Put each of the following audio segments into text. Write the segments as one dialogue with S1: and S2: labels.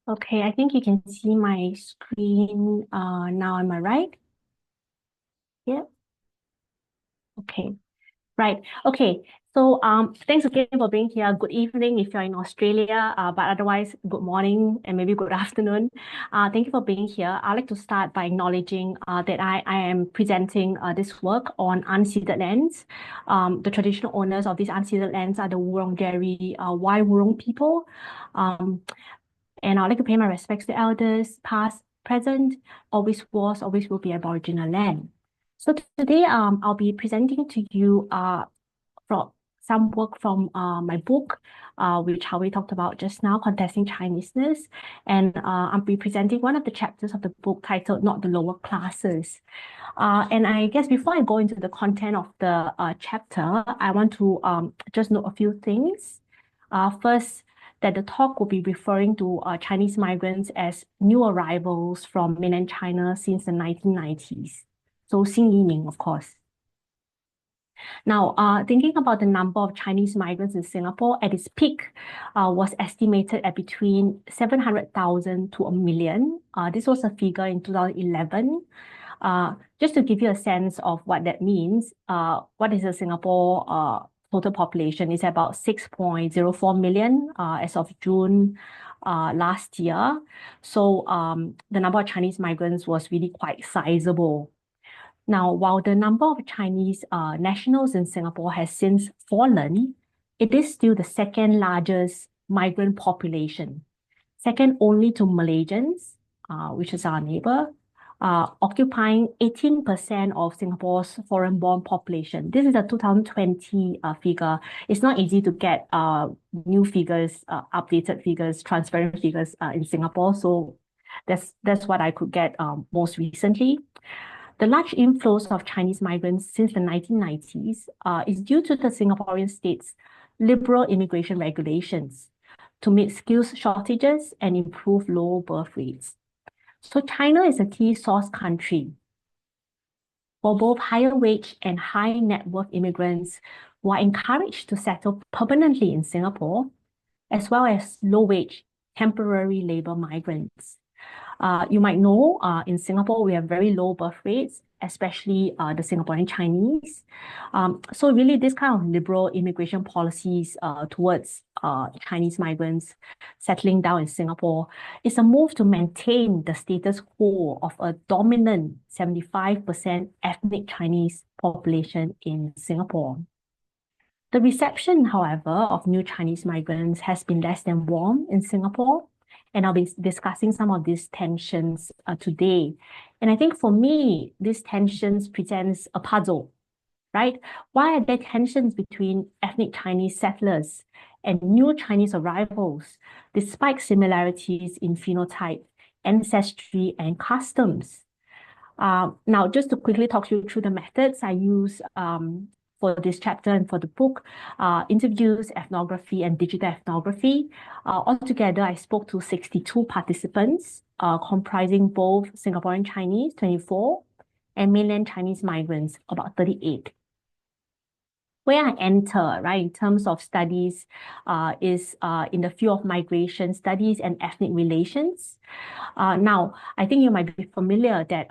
S1: Okay, I think you can see my screen now. Am I right? Yeah. Okay. Right. Okay. So thanks again for being here. Good evening if you're in Australia, but otherwise, good morning and maybe good afternoon. Thank you for being here. I'd like to start by acknowledging that I am presenting this work on unceded lands. The traditional owners of these unceded lands are the Wurundjeri Wai Wurrung people. Um, And I'd like to pay my respects to elders, past, present, always was, always will be Aboriginal land. So today, I'll be presenting to you from some work from my book, which we talked about just now, Contesting Chineseness. And I'll be presenting one of the chapters of the book titled Not the Lower Classes. And I guess before I go into the content of the chapter, I want to just note a few things. First, that the talk will be referring to Chinese migrants as new arrivals from mainland China since the 1990s. So, 新移民, of course. Now, thinking about the number of Chinese migrants in Singapore at its peak was estimated at between 700,000 to a million. This was a figure in 2011. Just to give you a sense of what that means, what is the Singapore total population? Is about 6.04 million as of June last year. So the number of Chinese migrants was really quite sizable. Now, while the number of Chinese nationals in Singapore has since fallen, it is still the second largest migrant population, second only to Malaysians, which is our neighbor, occupying 18% of Singapore's foreign-born population. This is a 2020 figure. It's not easy to get new figures, updated figures, transparent figures in Singapore. So that's what I could get most recently. The large inflows of Chinese migrants since the 1990s is due to the Singaporean state's liberal immigration regulations to meet skills shortages and improve low birth rates. So China is a key source country for both higher wage and high net worth immigrants who are encouraged to settle permanently in Singapore, as well as low wage temporary labor migrants. You might know in Singapore, we have very low birth rates, especially the Singaporean Chinese. So really this kind of liberal immigration policies towards Chinese migrants settling down in Singapore is a move to maintain the status quo of a dominant 75% ethnic Chinese population in Singapore. The reception, however, of new Chinese migrants has been less than warm in Singapore. And I'll be discussing some of these tensions today. And I think for me, these tensions presents a puzzle, right? Why are there tensions between ethnic Chinese settlers and new Chinese arrivals, despite similarities in phenotype, ancestry, and customs? Now, just to quickly talk you through the methods I use for this chapter and for the book, interviews, ethnography, and digital ethnography. Altogether, I spoke to 62 participants, comprising both Singaporean Chinese, 24, and mainland Chinese migrants, about 38. Where I enter, right, in terms of studies, is in the field of migration studies and ethnic relations. Now, I think you might be familiar that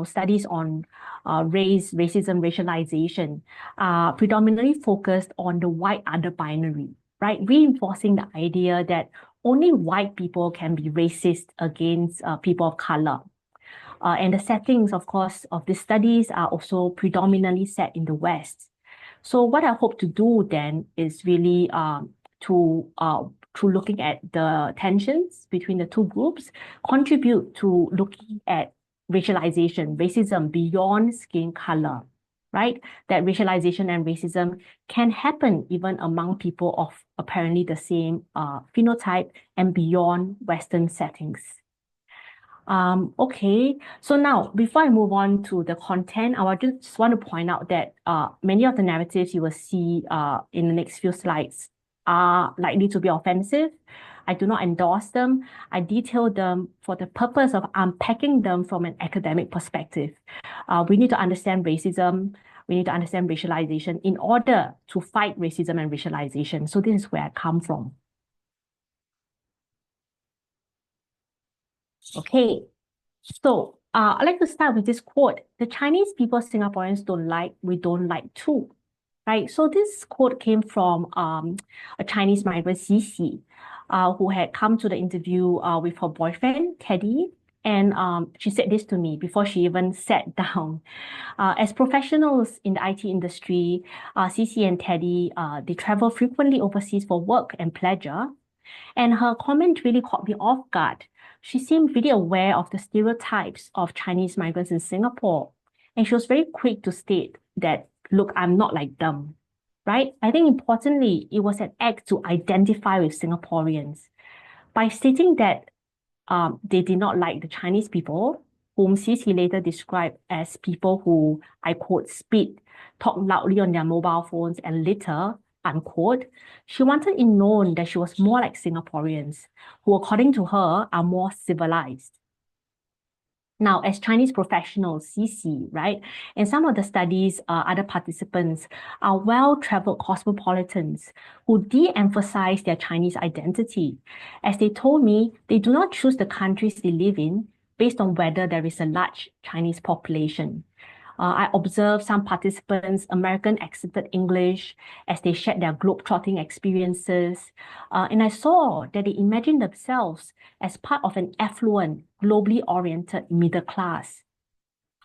S1: studies on race, racism, racialization predominantly focused on the white other binary, right? Reinforcing the idea that only white people can be racist against people of color. And the settings, of course, of these studies are also predominantly set in the West. So what I hope to do then is really to through looking at the tensions between the two groups, contribute to looking at racialization, racism beyond skin color, right? That racialization and racism can happen even among people of apparently the same phenotype and beyond Western settings. Okay, so now before I move on to the content, I would just want to point out that many of the narratives you will see in the next few slides are likely to be offensive. I do not endorse them. I detail them for the purpose of unpacking them from an academic perspective. We need to understand racism. We need to understand racialization in order to fight racism and racialization. So this is where I come from. Okay, so I'd like to start with this quote. The Chinese people Singaporeans don't like, we don't like too. Right? So this quote came from a Chinese migrant, Cici, who had come to the interview with her boyfriend, Teddy. And she said this to me before she even sat down. As professionals in the IT industry, Cici and Teddy, they travel frequently overseas for work and pleasure. And her comment really caught me off guard. She seemed really aware of the stereotypes of Chinese migrants in Singapore. And she was very quick to state that, look, I'm not like them, right? I think importantly, it was an act to identify with Singaporeans. By stating that they did not like the Chinese people, whom Cici later described as people who, I quote, speak, talk loudly on their mobile phones and litter, unquote. She wanted it known that she was more like Singaporeans, who, according to her, are more civilized. Now, as Chinese professionals, CC, right, and some of the studies, other participants are well-traveled cosmopolitans who de-emphasize their Chinese identity. As they told me, they do not choose the countries they live in based on whether there is a large Chinese population. I observed some participants' American accented English as they shared their globe-trotting experiences. And I saw that they imagined themselves as part of an affluent, globally oriented middle class.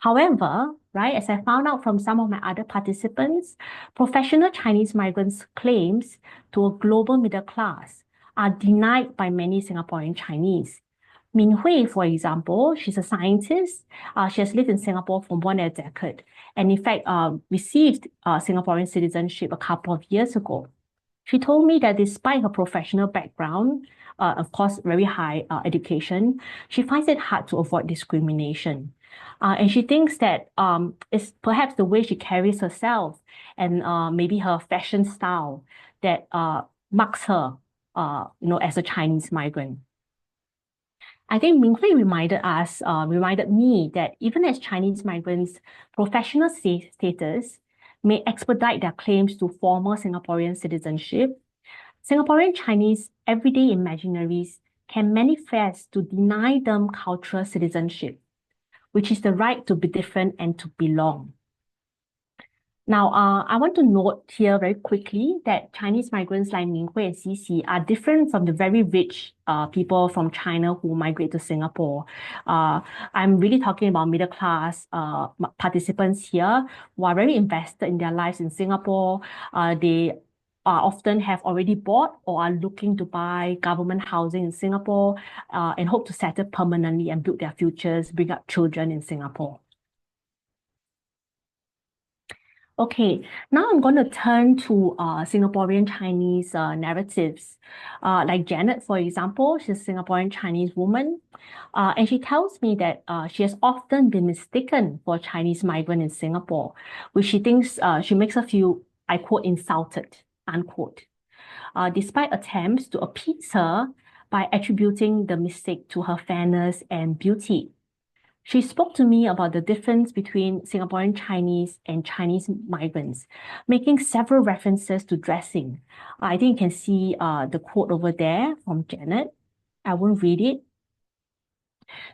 S1: However, right, as I found out from some of my other participants, professional Chinese migrants' claims to a global middle class are denied by many Singaporean Chinese. Min Hui, for example, she's a scientist. She has lived in Singapore for more than a decade, and in fact, received Singaporean citizenship a couple of years ago. She told me that despite her professional background, of course, very high education, she finds it hard to avoid discrimination. And she thinks that it's perhaps the way she carries herself and maybe her fashion style that marks her, as a Chinese migrant. I think Ming Hui reminded me that even as Chinese migrants, professional status may expedite their claims to former Singaporean citizenship. Singaporean Chinese everyday imaginaries can manifest to deny them cultural citizenship, which is the right to be different and to belong. Now, I want to note here very quickly that Chinese migrants like Ming Hui and Cici are different from the very rich people from China who migrate to Singapore. I'm really talking about middle class participants here who are very invested in their lives in Singapore. They often have already bought or are looking to buy government housing in Singapore and hope to settle permanently and build their futures, bring up children in Singapore. Okay, now I'm going to turn to Singaporean Chinese narratives. Like Janet, for example, she's a Singaporean Chinese woman, and she tells me that she has often been mistaken for a Chinese migrant in Singapore, which she thinks she makes her feel, I quote, insulted, unquote, despite attempts to appease her by attributing the mistake to her fairness and beauty. She spoke to me about the difference between Singaporean Chinese and Chinese migrants, making several references to dressing. I think you can see the quote over there from Janet. I won't read it.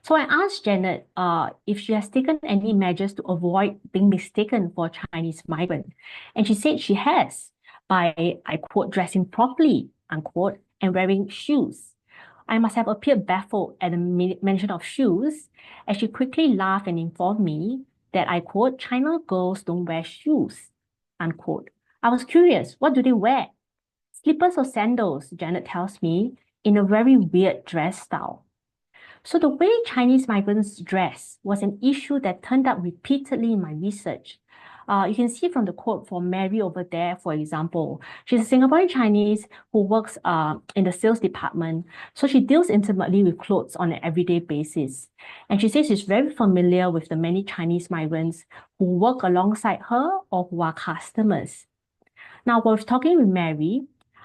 S1: So I asked Janet if she has taken any measures to avoid being mistaken for a Chinese migrant. And she said she has by, I quote, dressing properly, unquote, and wearing shoes. I must have appeared baffled at the mention of shoes, as she quickly laughed and informed me that, I quote, China girls don't wear shoes, unquote. I was curious, what do they wear? Slippers or sandals, Janet tells me, in a very weird dress style. So the way Chinese migrants dress was an issue that turned up repeatedly in my research. You can see from the quote from Mary over there, for example. She's a Singaporean Chinese who works in the sales department, so she deals intimately with clothes on an everyday basis. And she says she's very familiar with the many Chinese migrants who work alongside her or who are customers. Now, while talking with Mary,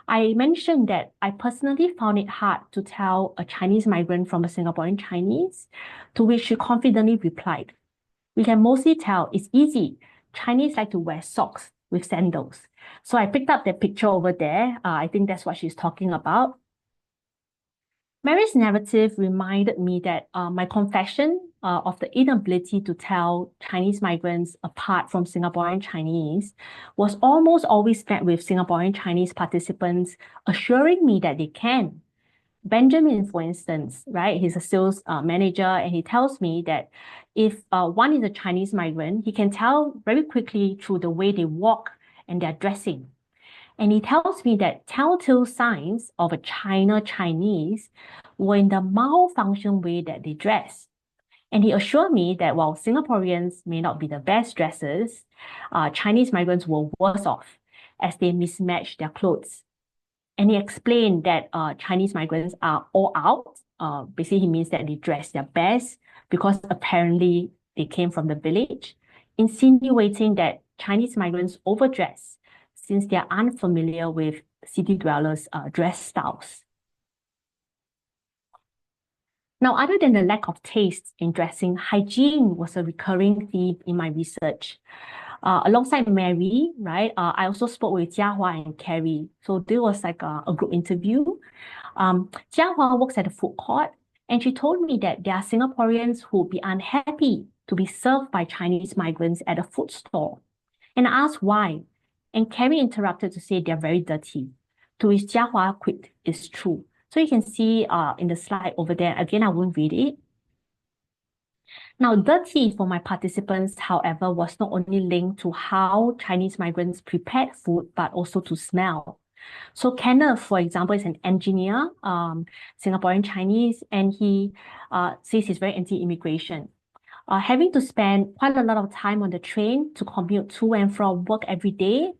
S1: I mentioned that I personally found it hard to tell a Chinese migrant from a Singaporean Chinese, to which she confidently replied, we can mostly tell it's easy. Chinese like to wear socks with sandals. So I picked up that picture over there. I think that's what she's talking about. Mary's narrative reminded me that my confession of the inability to tell Chinese migrants apart from Singaporean Chinese was almost always met with Singaporean Chinese participants assuring me that they can. Benjamin, for instance, right? He's a sales manager, and he tells me that if one is a Chinese migrant, he can tell very quickly through the way they walk and their dressing. And he tells me that telltale signs of a China Chinese were in the malfunction way that they dress. And he assured me that while Singaporeans may not be the best dressers, Chinese migrants were worse off as they mismatched their clothes. And he explained that Chinese migrants are all out. Basically, he means that they dress their best because apparently they came from the village, insinuating that Chinese migrants overdress since they are unfamiliar with city dwellers' dress styles. Now, other than the lack of taste in dressing, hygiene was a recurring theme in my research. Alongside Mary, right, I also spoke with Jiahua and Carrie. So there was like a group interview. Jiahua works at a food court, and she told me that there are Singaporeans who would be unhappy to be served by Chinese migrants at a food store. And I asked why. And Carrie interrupted to say they're very dirty. To which Jiahua quipped, it's true. So you can see in the slide over there, again, I won't read it. Now, dirty for my participants, however, was not only linked to how Chinese migrants prepared food, but also to smell. So Kenneth, for example, is an engineer, Singaporean Chinese, and he says he's very anti-immigration. Having to spend quite a lot of time on the train to commute to and from work every day,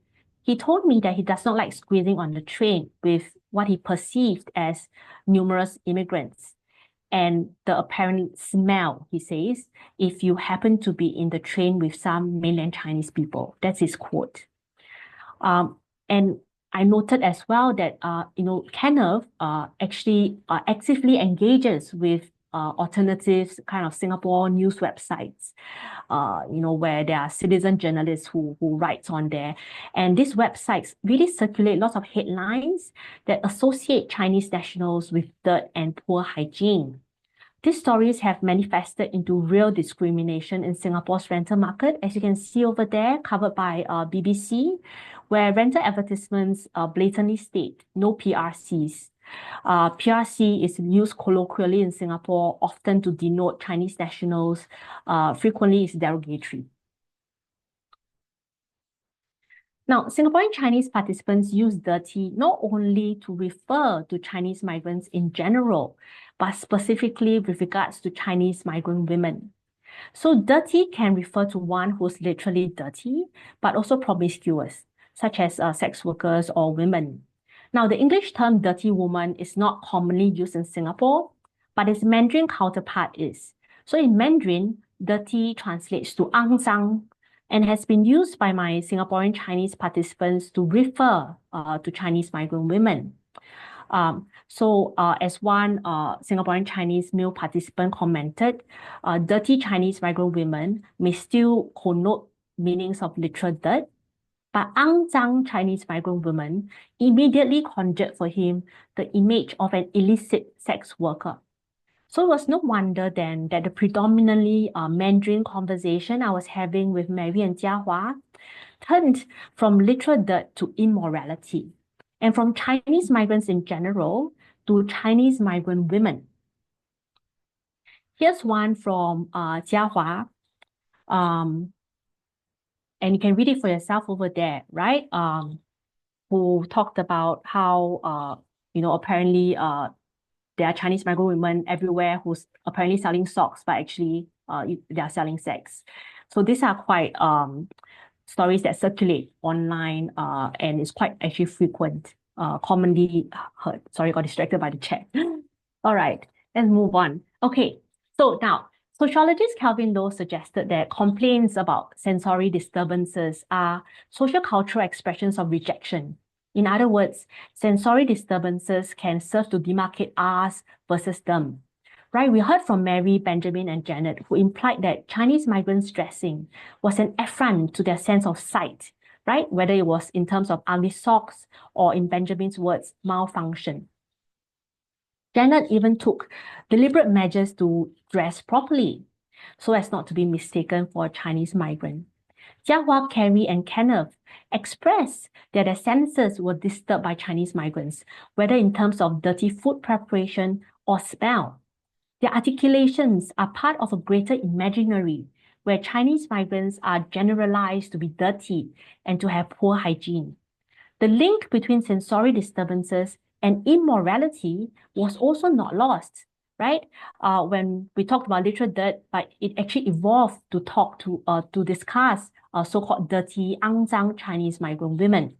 S1: he told me that he does not like squeezing on the train with what he perceived as numerous immigrants. And the apparent smell, he says, if you happen to be in the train with some mainland Chinese people. That's his quote. And I noted as well that, Kenneth actually actively engages with alternatives, kind of Singapore news websites, where there are citizen journalists who write on there. And these websites really circulate lots of headlines that associate Chinese nationals with dirt and poor hygiene. These stories have manifested into real discrimination in Singapore's rental market, as you can see over there, covered by BBC, where rental advertisements blatantly state no PRCs. PRC is used colloquially in Singapore, often to denote Chinese nationals, frequently is derogatory. Now, Singaporean Chinese participants use dirty not only to refer to Chinese migrants in general, but specifically with regards to Chinese migrant women. So dirty can refer to one who's literally dirty, but also promiscuous, such as sex workers or women. Now, the English term dirty woman is not commonly used in Singapore, but its Mandarin counterpart is. So in Mandarin, dirty translates to 肮脏, and has been used by my Singaporean Chinese participants to refer to Chinese migrant women. As one Singaporean Chinese male participant commented, dirty Chinese migrant women may still connote meanings of literal dirt, but 肮脏 Chinese migrant women immediately conjured for him the image of an illicit sex worker. So it was no wonder then that the predominantly Mandarin conversation I was having with Mary and Jiahua turned from literal dirt to immorality, and from Chinese migrants in general to Chinese migrant women. Here's one from Jiahua, and you can read it for yourself over there, right? Who talked about how, apparently there are Chinese migrant women everywhere who's apparently selling socks, but actually they are selling sex. So these are quite stories that circulate online and is quite actually frequent, commonly heard. Sorry, got distracted by the chat. All right, let's move on. Okay, so now, sociologist Calvin Lowe suggested that complaints about sensory disturbances are social cultural expressions of rejection. In other words, sensory disturbances can serve to demarcate us versus them. Right? We heard from Mary, Benjamin, and Janet, who implied that Chinese migrants' dressing was an affront to their sense of sight, right? Whether it was in terms of ugly socks or, in Benjamin's words, malfunction. Janet even took deliberate measures to dress properly so as not to be mistaken for a Chinese migrant. Jiahua, Carrie, and Kenneth expressed that their senses were disturbed by Chinese migrants, whether in terms of dirty food preparation or smell. Their articulations are part of a greater imaginary where Chinese migrants are generalized to be dirty and to have poor hygiene. The link between sensory disturbances and immorality was also not lost, right? When we talked about literal dirt, but it actually evolved to discuss so-called dirty, 肮脏 Chinese migrant women.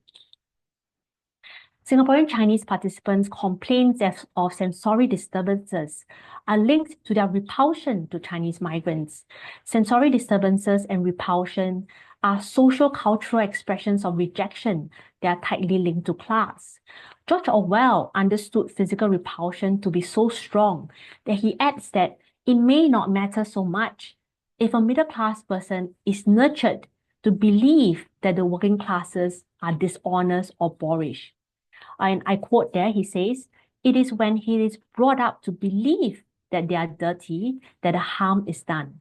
S1: Singaporean Chinese participants' complaints of sensory disturbances are linked to their repulsion to Chinese migrants. Sensory disturbances and repulsion are social cultural expressions of rejection that are tightly linked to class. George Orwell understood physical repulsion to be so strong that he adds that it may not matter so much if a middle-class person is nurtured to believe that the working classes are dishonest or boorish. And I quote there, he says, "It is when he is brought up to believe that they are dirty that the harm is done."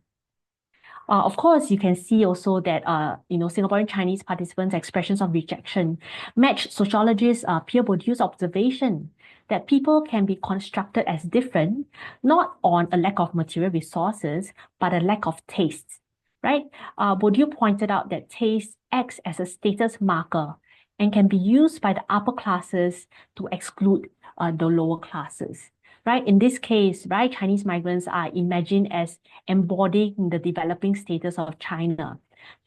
S1: Of course, you can see also that Singaporean Chinese participants' expressions of rejection match sociologist Pierre Bourdieu's observation that people can be constructed as different, not on a lack of material resources, but a lack of taste, right? Bourdieu pointed out that taste acts as a status marker and can be used by the upper classes to exclude the lower classes. Right? In this case, right, Chinese migrants are imagined as embodying the developing status of China.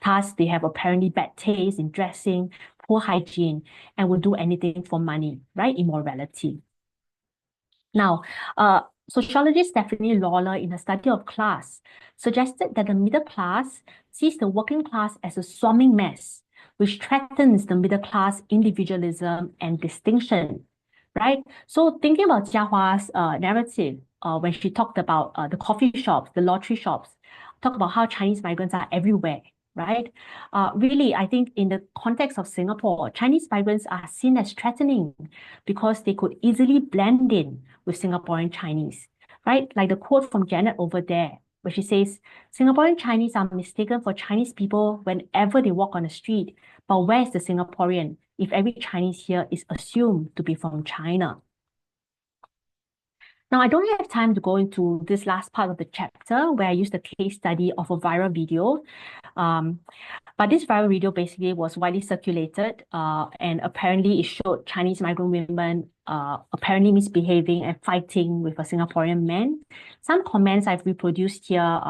S1: Thus, they have apparently bad taste in dressing, poor hygiene, and will do anything for money, right? Immorality. Now, sociologist Stephanie Lawler, in her study of class, suggested that the middle class sees the working class as a swarming mess, which threatens the middle class individualism and distinction, right? So thinking about Jiahua's narrative, when she talked about the coffee shops, the lottery shops, talk about how Chinese migrants are everywhere, right? Really, I think in the context of Singapore, Chinese migrants are seen as threatening because they could easily blend in with Singaporean Chinese, right? Like the quote from Janet over there, where she says, "Singaporean Chinese are mistaken for Chinese people whenever they walk on the street. But where's the Singaporean if every Chinese here is assumed to be from China?" Now, I don't have time to go into this last part of the chapter where I use the case study of a viral video. Um, but this viral video basically was widely circulated, and apparently it showed Chinese migrant women apparently misbehaving and fighting with a Singaporean man. Some comments I've reproduced here,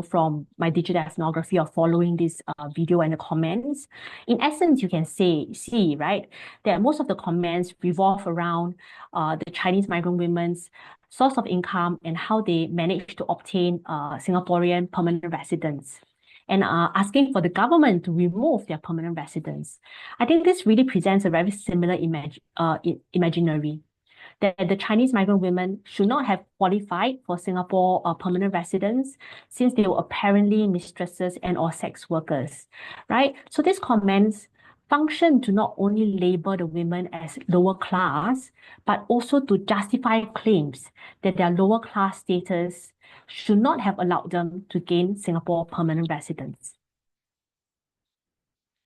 S1: from my digital ethnography of following this video and the comments. In essence, you can see, right, that most of the comments revolve around the Chinese migrant women's source of income and how they manage to obtain Singaporean permanent residence and asking for the government to remove their permanent residence. I think this really presents a very similar imaginary that the Chinese migrant women should not have qualified for Singapore permanent residence since they were apparently mistresses and or sex workers, right? So these comments function to not only label the women as lower class, but also to justify claims that their lower class status should not have allowed them to gain Singapore permanent residence.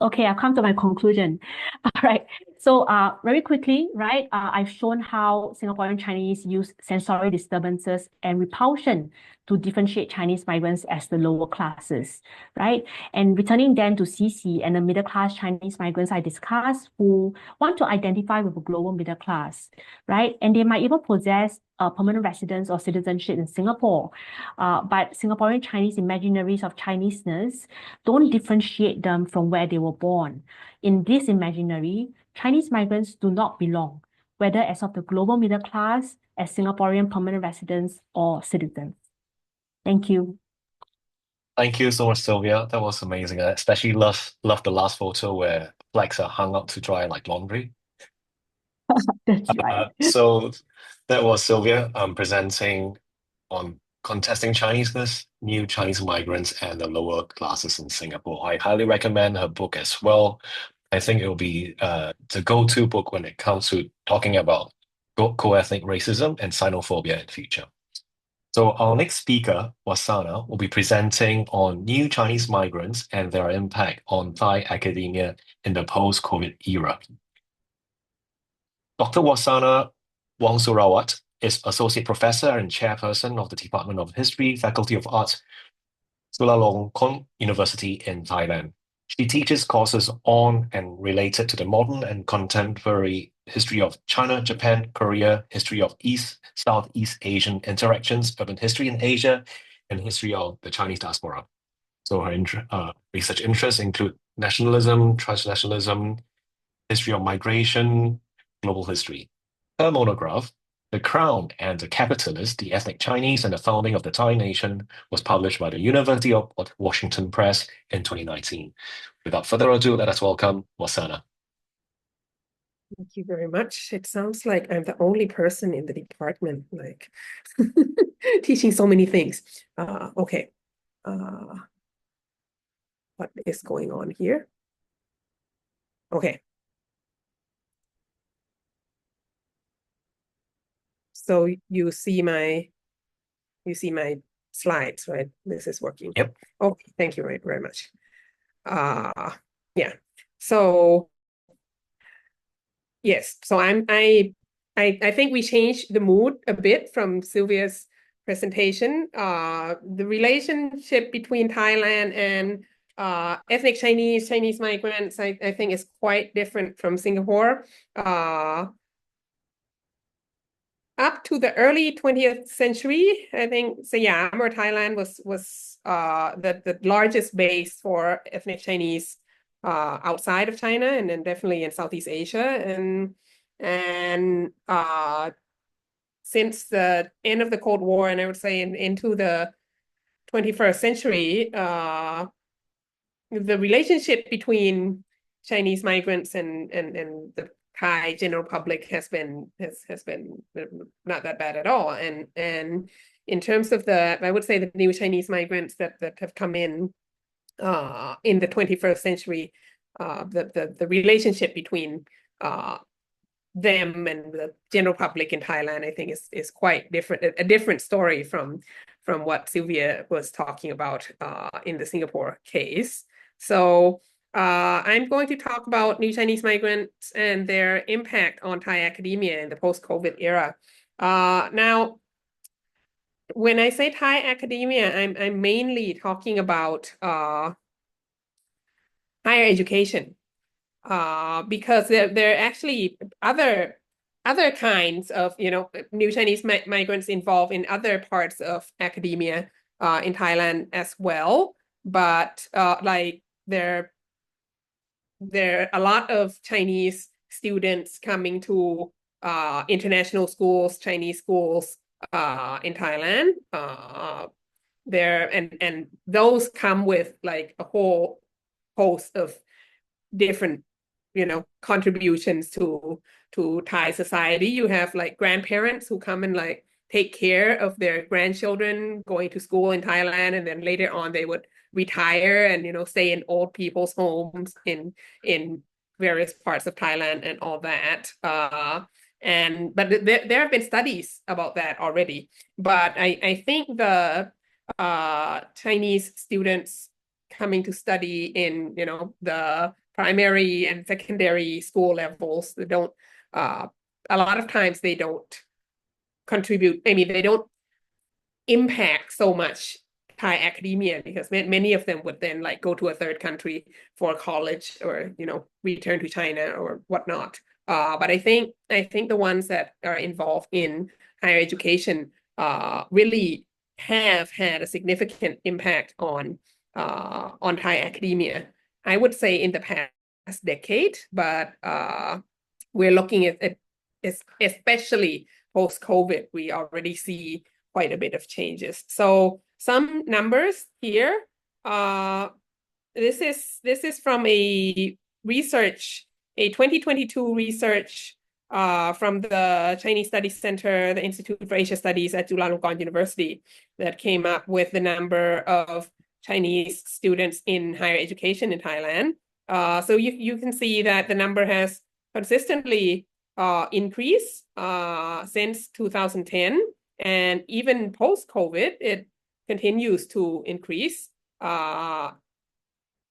S1: Okay, I've come to my conclusion. All right. So very quickly, right, I've shown how Singaporean Chinese use sensory disturbances and repulsion to differentiate Chinese migrants as the lower classes, right? And returning then to CC and the middle class Chinese migrants I discussed who want to identify with a global middle class, right? And they might even possess permanent residence or citizenship in Singapore. But Singaporean Chinese imaginaries of Chineseness don't differentiate them from where they were born. In this imaginary, Chinese migrants do not belong, whether as of the global middle class, as Singaporean permanent residents, or citizens. Thank you.
S2: Thank you so much, Sylvia. That was amazing. I especially love the last photo where flags are hung up to dry like laundry.
S1: That's right.
S2: So that was Sylvia presenting on contesting Chineseness, new Chinese migrants, and the lower classes in Singapore. I highly recommend her book as well. I think it will be the go-to book when it comes to talking about co-ethnic racism and xenophobia in the future. So our next speaker, Wasana, will be presenting on new Chinese migrants and their impact on Thai academia in the post-COVID era. Dr. Wasana Wongsurawat is Associate Professor and Chairperson of the Department of History, Faculty of Arts, Chulalongkorn University in Thailand. She teaches courses on and related to the modern and contemporary history of China, Japan, Korea, history of Southeast Asian interactions, urban history in Asia, and history of the Chinese diaspora. So her research interests include nationalism, transnationalism, history of migration, global history. Her monograph, The Crown and the Capitalist, the Ethnic Chinese and the Founding of the Thai Nation, was published by the University of Washington Press in 2019. Without further ado, let us welcome Wasana.
S3: Thank you very much. It sounds like I'm the only person in the department, like teaching so many things. Okay. What is going on here? Okay. So you see my slides, right? This is working.
S2: Yep.
S3: Okay, thank you very much. Yeah. So yes, so I think we changed the mood a bit from Sylvia's presentation. The relationship between Thailand and ethnic Chinese migrants, I think is quite different from Singapore. Up to the early 20th century, I think Siam or Thailand was the largest base for ethnic Chinese outside of China, and then definitely in Southeast Asia. And since the end of the Cold War, and I would say into the 21st century, the relationship between Chinese migrants and the Thai general public has been not that bad at all. And in terms of I would say the new Chinese migrants that have come in the 21st century, the relationship between them and the general public in Thailand, I think is quite different, a different story from what Sylvia was talking about in the Singapore case. So I'm going to talk about new Chinese migrants and their impact on Thai academia in the post-COVID era. Now, when I say Thai academia, I'm mainly talking about higher education, because there are actually other kinds of new Chinese migrants involved in other parts of academia in Thailand as well. But like there are a lot of Chinese students coming to international schools, Chinese schools in Thailand. And those come with like a whole host of different contributions to Thai society. You have like grandparents who come and like take care of their grandchildren going to school in Thailand, and then later on they would retire and stay in old people's homes in various parts of Thailand and all that. But there have been studies about that already. But I think the Chinese students coming to study in the primary and secondary school levels, they don't a lot of times they don't contribute. I mean, they don't impact so much Thai academia, because many of them would then like go to a third country for college or return to China or whatnot. But I think the ones that are involved in higher education really have had a significant impact on Thai academia. I would say in the past decade, but we're looking at it, especially post-COVID, we already see quite a bit of changes. So some numbers here. This is from a 2022 research from the Chinese Studies Center, the Institute for Asia Studies at Chulalongkorn University, that came up with the number of Chinese students in higher education in Thailand. So you can see that the number has consistently increase since 2010, and even post-COVID, it continues to increase. The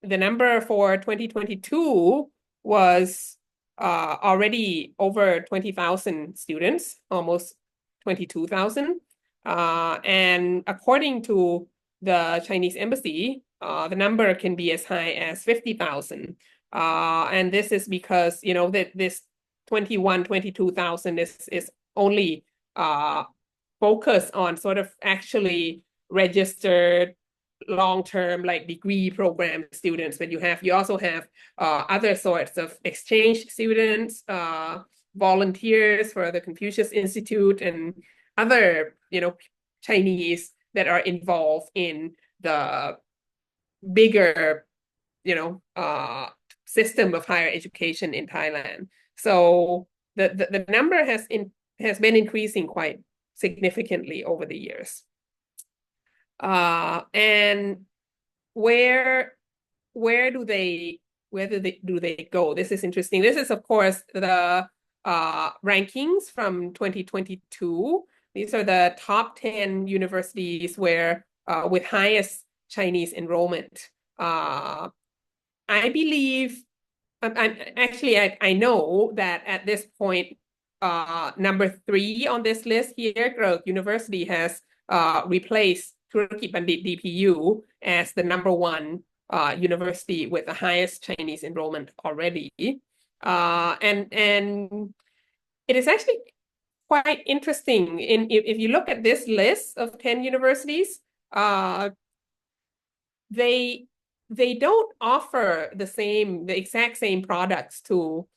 S3: number for 2022 was already over 20,000 students, almost 22,000. And according to the Chinese embassy, the number can be as high as 50,000. And this is because, you know, that this 22,000 is only focused on sort of actually registered long-term like degree program students, but you also have other sorts of exchange students, volunteers for the Confucius Institute, and other, you know, Chinese that are involved in the bigger, you know, system of higher education in Thailand. So the number has been increasing quite significantly over the years. And where do they go? This is interesting. This is, of course, the rankings from 2022. These are the top 10 universities where with highest Chinese enrollment. I believe, I know that at this point, number 3 on this list here, Grove University has replaced Thurukit Bandit DPU as the number 1 university with the highest Chinese enrollment already. And it is actually quite interesting. If you look at this list of 10 universities, they don't offer the exact same products to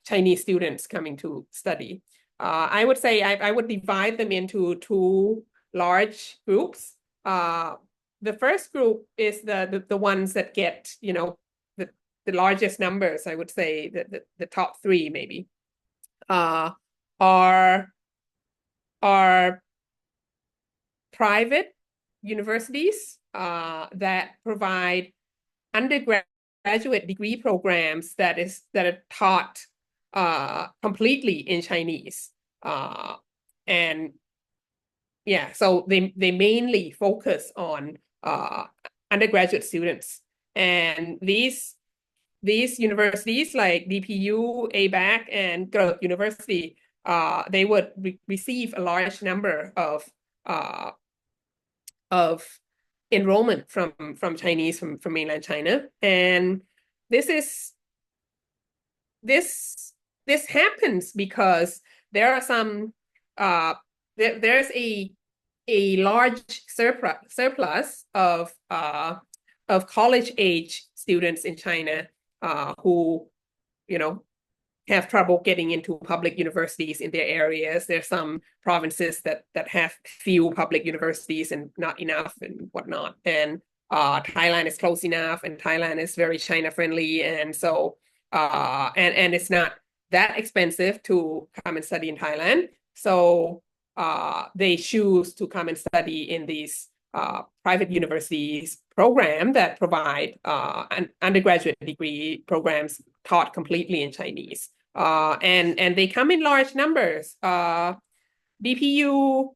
S3: Chinese students coming to study. I would say I would divide them into 2 large groups. The first group is the ones that get, you know, the largest numbers. I would say the top 3 maybe are private universities that provide undergraduate degree programs that are taught completely in Chinese. And yeah, so they mainly focus on undergraduate students. And these universities like DPU, ABAC, and Grove University, they would receive a large number of enrollment from Chinese from mainland China. And this happens because there are some there's a large surplus of college age students in China who, you know, have trouble getting into public universities in their areas. There's some provinces that have few public universities and not enough and whatnot. And Thailand is close enough, and Thailand is very China friendly, and so and it's not that expensive to come and study in Thailand. So they choose to come and study in these private universities program that provide an undergraduate degree programs taught completely in Chinese. And they come in large numbers. DPU,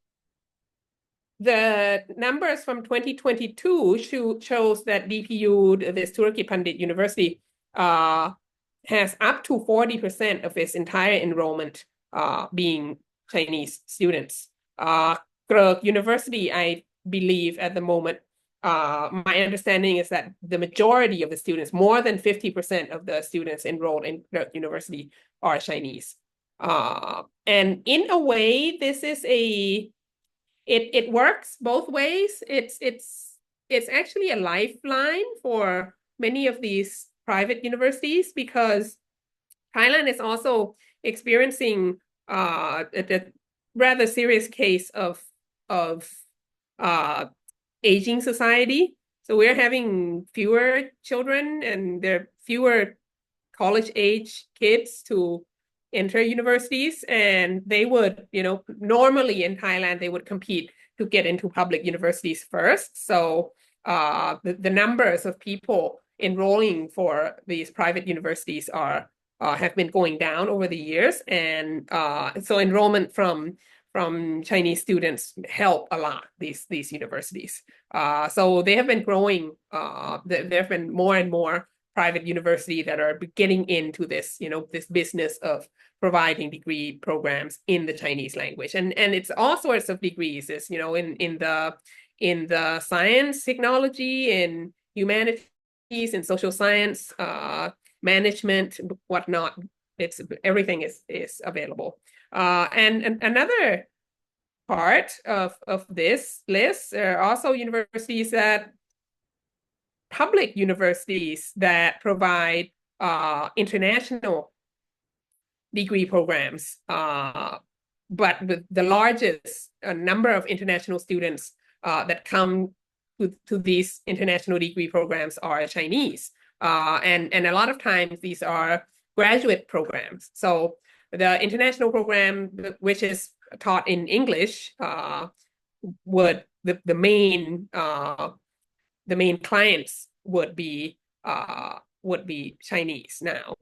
S3: the numbers from 2022 shows that DPU, this Thurukit Pandit University, has up to 40% of its entire enrollment being Chinese students. Grove University, I believe at the moment, my understanding is that the majority of the students, more than 50% of the students enrolled in Grove University, are Chinese. And in a way, this is it works both ways. It's actually a lifeline for many of these private universities, because Thailand is also experiencing a rather serious case of aging society. So we're having fewer children, and there are fewer college age kids to enter universities, and they would, you know, normally in Thailand, they would compete to get into public universities first. So the numbers of people enrolling for these private universities are have been going down over the years, and so enrollment from Chinese students help a lot these universities. So they have been growing. There have been more and more private universities that are getting into this, this business of providing degree programs in the Chinese language, and it's all sorts of degrees. It's in the science, technology, and humanities, and social science, management, whatnot. It's everything is available. And another part of this list are also public universities that provide international degree programs. But the largest number of international students that come to these international degree programs are Chinese. And a lot of times these are graduate programs. So the international program, which is taught in English, would the main clients would be Chinese now.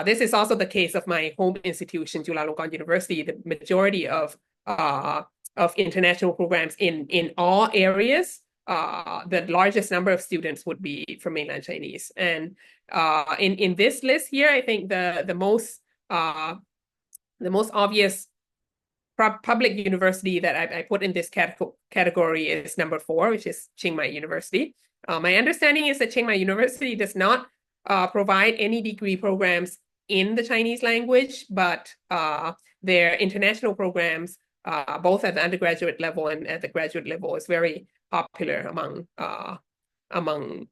S3: This is also the case of my home institution, Chulalongkorn University. The majority of international programs in all areas, the largest number of students would be from mainland Chinese. And in this list here, I think the most obvious public university that I put in this category is number 4, which is Chiang Mai University. My understanding is that Chiang Mai University does not provide any degree programs in the Chinese language, but their international programs, both at the undergraduate level and at the graduate level, is very popular among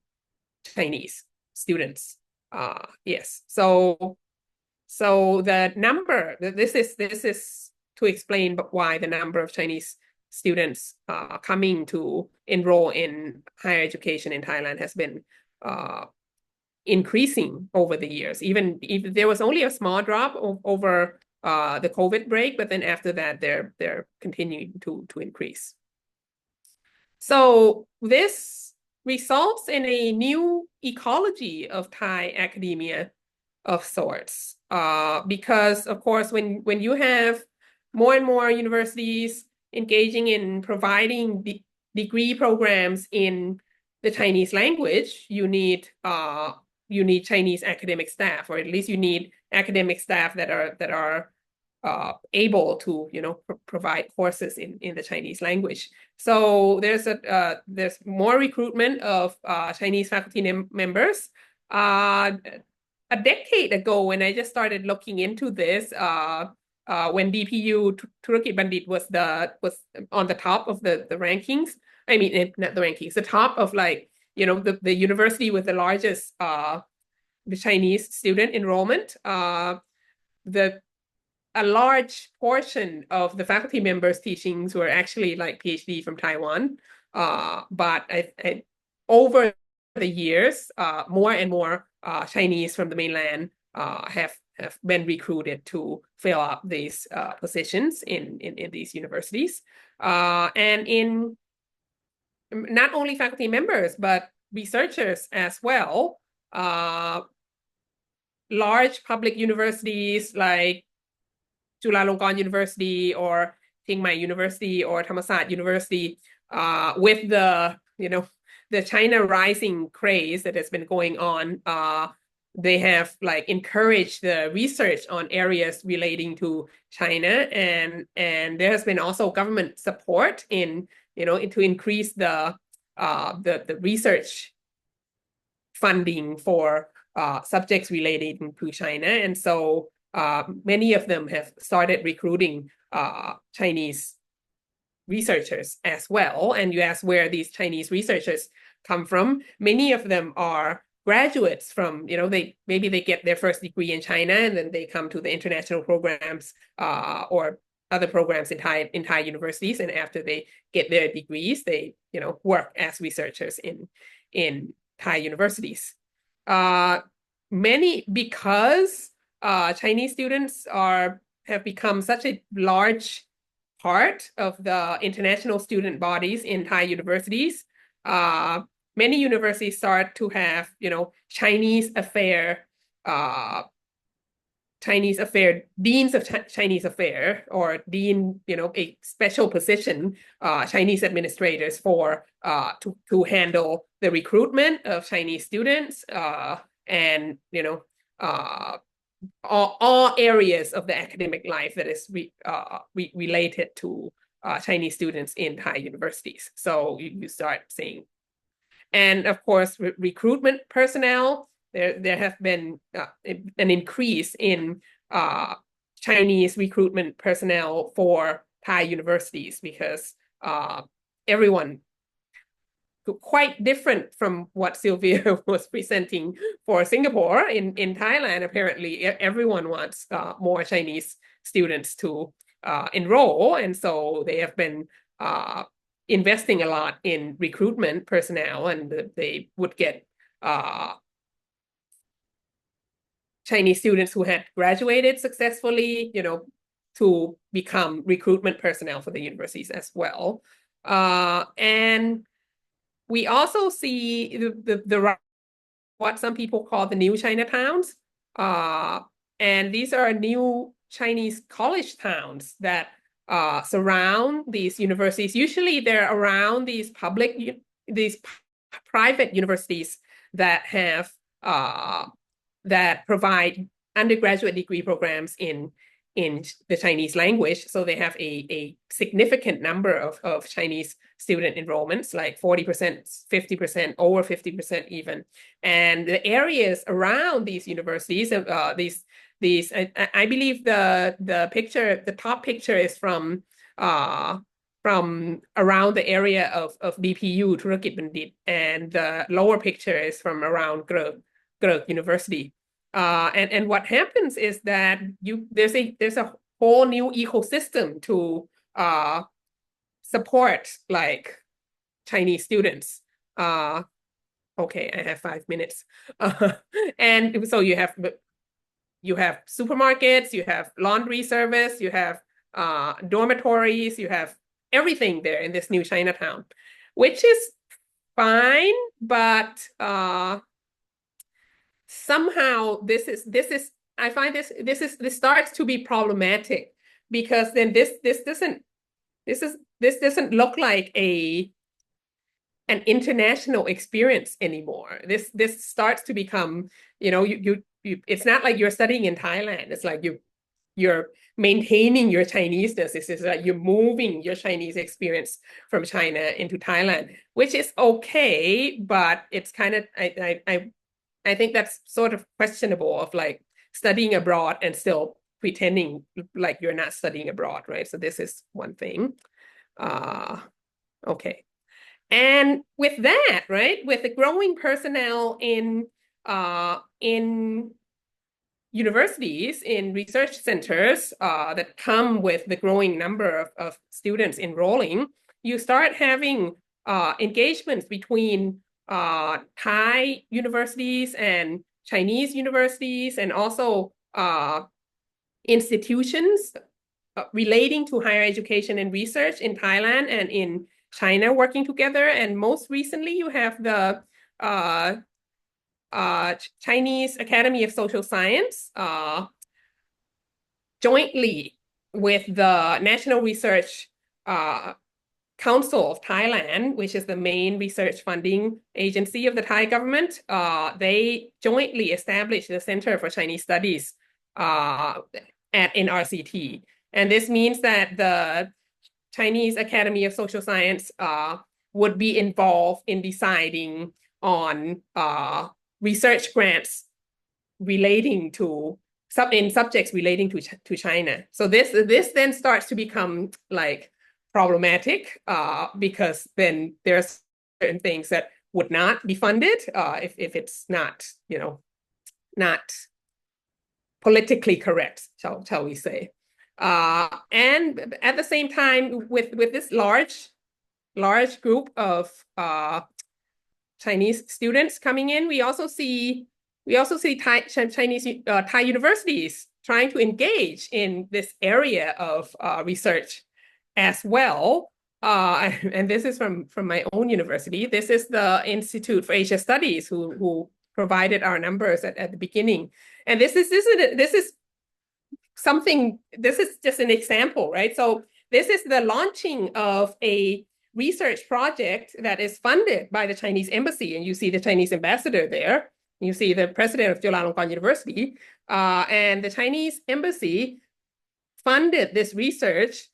S3: Chinese students. Yes, so the number, this is to explain why the number of Chinese students coming to enroll in higher education in Thailand has been increasing over the years. Even there was only a small drop over the COVID break, but then after that, they're continuing to increase. So this results in a new ecology of Thai academia of sorts, because of course, when you have more and more universities engaging in providing degree programs in the Chinese language, you need Chinese academic staff, or at least you need academic staff that are able to provide courses in the Chinese language. So there's more recruitment of Chinese faculty members. A decade ago, when I just started looking into this, when DPU Thurukit Bandit was on the top of the rankings. I mean, not the rankings, the top of the university with the largest the Chinese student enrollment. A large portion of the faculty members' teachings were actually PhD from Taiwan. But over the years, more and more Chinese from the mainland have been recruited to fill up these positions in these universities. And in not only faculty members, but researchers as well. Large public universities like Chulalongkorn University or Chiang Mai University or Thammasat University, with the China rising craze that has been going on, they have encouraged the research on areas relating to China, and there has been also government support to increase the research funding for subjects relating to China, and so many of them have started recruiting Chinese researchers as well. And you ask where these Chinese researchers come from. Many of them are graduates from, maybe they get their first degree in China and then they come to the international programs or other programs in Thai universities. And after they get their degrees, they, work as researchers in Thai universities. Because Chinese students have become such a large part of the international student bodies in Thai universities. Many universities start to have, Chinese affair deans of Chinese affair, or dean, a special position, Chinese administrators to handle the recruitment of Chinese students, and all areas of the academic life that is related to Chinese students in Thai universities. So you start seeing, and of course, recruitment personnel. There have been an increase in Chinese recruitment personnel for Thai universities because everyone, quite different from what Sylvia was presenting for Singapore. In Thailand, apparently everyone wants more Chinese students to enroll, and so they have been investing a lot in recruitment personnel, and they would get Chinese students who had graduated successfully, to become recruitment personnel for the universities as well. And we also see the what some people call the new Chinatowns. And these are new Chinese college towns that surround these universities. Usually they're around these private universities that have that provide undergraduate degree programs in the Chinese language. So they have a significant number of Chinese student enrollments, like 40%, 50%, over 50% even. And the areas around these universities, I believe the top picture is from around the area of BPU, Thurakit Bandit, and the lower picture is from around Greg University. And what happens is that there's a whole new ecosystem to support like Chinese students. Okay, I have 5 minutes. And so you have supermarkets, you have laundry service, you have dormitories, you have everything there in this new Chinatown, which is fine, but somehow this I find this starts to be problematic, because then this doesn't look like an international experience anymore. This starts to become, you it's not like you're studying in Thailand. It's like you're maintaining your Chineseness. It's like you're moving your Chinese experience from China into Thailand, which is okay, but it's kind of I think that's sort of questionable, of like studying abroad and still pretending like you're not studying abroad, right? So this is one thing. Okay. And with that, right, with the growing personnel in universities, in research centers that come with the growing number of students enrolling, you start having engagements between Thai universities and Chinese universities, and also institutions relating to higher education and research in Thailand and in China working together. And most recently, you have the Chinese Academy of Social Science jointly with the National Research Council of Thailand, which is the main research funding agency of the Thai government. They jointly established the Center for Chinese Studies in RCT. And this means that the Chinese Academy of Social Science would be involved in deciding on research grants relating to subjects relating to China. So this then starts to become like problematic, because then there's certain things that would not be funded if it's not, not politically correct, shall we say. And at the same time, with this large group of Chinese students coming in, we also see Thai universities trying to engage in this area of research as well. And this is from my own university. This is the Institute for Asia Studies who provided our numbers at the beginning. And this is something, this is just an example, right? So this is the launching of a research project that is funded by the Chinese embassy. And you see the Chinese ambassador there. You see the president of Chulalongkorn University. And the Chinese embassy funded this research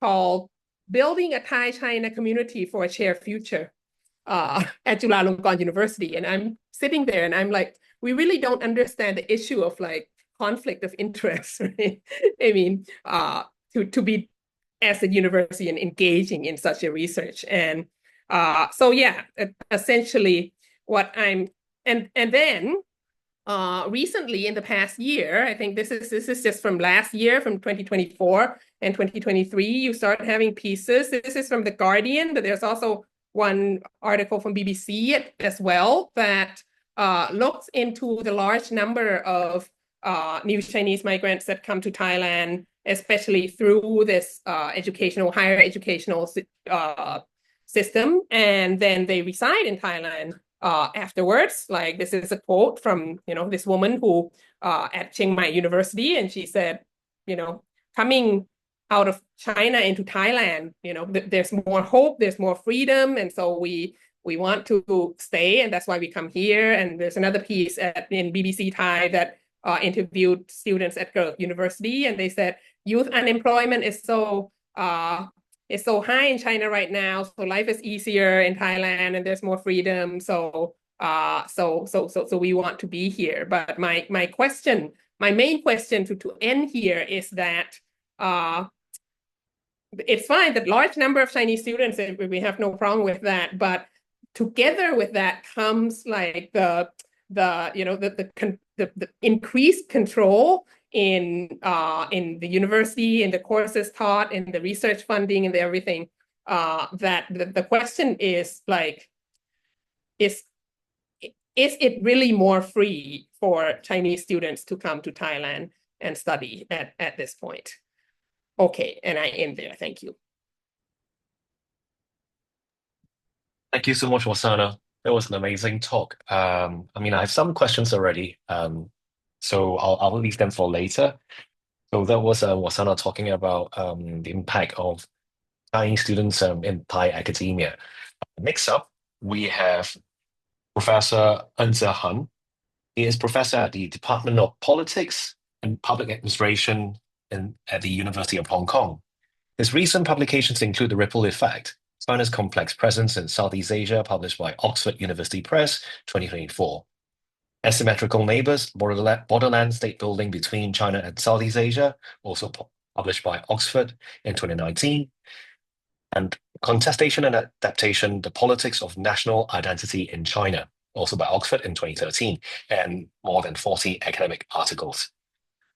S3: called Building a Thai-China Community for a Shared Future at Chulalongkorn University. And I'm sitting there and I'm like, we really don't understand the issue of like conflict of interest, right? I mean, to be as a university and engaging in such a research. And so yeah, essentially what I'm, and then recently in the past year, I think this is just from last year, from 2024 and 2023, you start having pieces. This is from The Guardian, but there's also one article from BBC as well that looks into the large number of new Chinese migrants that come to Thailand, especially through this higher educational system, and then they reside in Thailand afterwards. Like this is a quote from this woman who at Chiang Mai University, and she said, coming out of China into Thailand, there's more hope, there's more freedom, and so we want to stay, and that's why we come here. And there's another piece in BBC Thai that interviewed students at Girl University, and they said youth unemployment is so high in China right now, so life is easier in Thailand, and there's more freedom. So we want to be here. But my main question to end here is that it's fine that large number of Chinese students, we have no problem with that, but together with that comes like the increased control in the university, in the courses taught, in the research funding, and everything. That the question is like, is it really more free for Chinese students to come to Thailand and study at this point? Okay, and I end there. Thank you.
S2: Thank you so much, Wasana. That was an amazing talk. I have some questions already, so I'll leave them for later. So that was Wasana talking about the impact of Chinese students in Thai academia. Next up, we have Professor Enze Han. He is professor at the Department of Politics and Public Administration at the University of Hong Kong. His recent publications include The Ripple Effect, China's Complex Presence in Southeast Asia, published by Oxford University Press, 2024. Asymmetrical Neighbors, Borderland State Building Between China and Southeast Asia, also published by Oxford in 2019. And Contestation and Adaptation, The Politics of National Identity in China, also by Oxford in 2013, and more than 40 academic articles.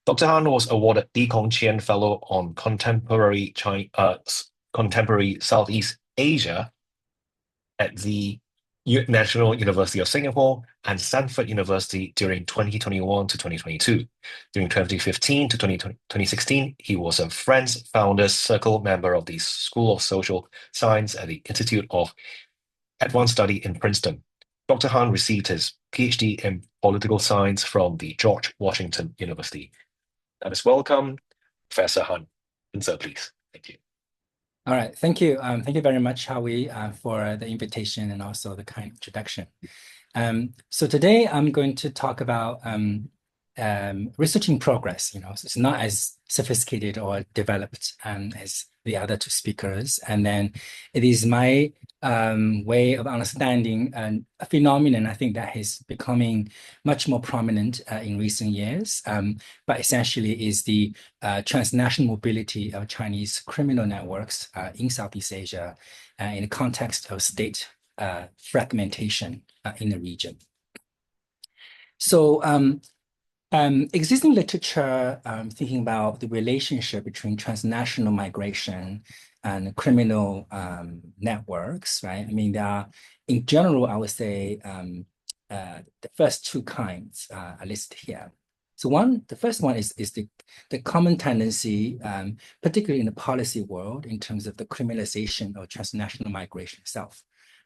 S2: Dr. Han was awarded Deconstructed Fellow on Contemporary Southeast Asia at the National University of Singapore and Stanford University during 2021 to 2022. During 2015 to 2016, he was a Friends Founders Circle member of the School of Social Science at the Institute of Advanced Study in Princeton. Dr. Han received his PhD in political science from the George Washington University. Let us welcome Professor Han. Sir, please. Thank you.
S4: All right, thank you. Thank you very much, Howie, for the invitation and also the kind introduction. So today I'm going to talk about research in progress. So it's not as sophisticated or developed as the other two speakers. And then it is my way of understanding a phenomenon, I think, that is becoming much more prominent in recent years, but essentially is the transnational mobility of Chinese criminal networks in Southeast Asia in the context of state fragmentation in the region. So existing literature thinking about the relationship between transnational migration and criminal networks, right? I mean, there are, in general, I would say the first two kinds are listed here. So the first one is the common tendency, particularly in the policy world, in terms of the criminalization of transnational migration itself.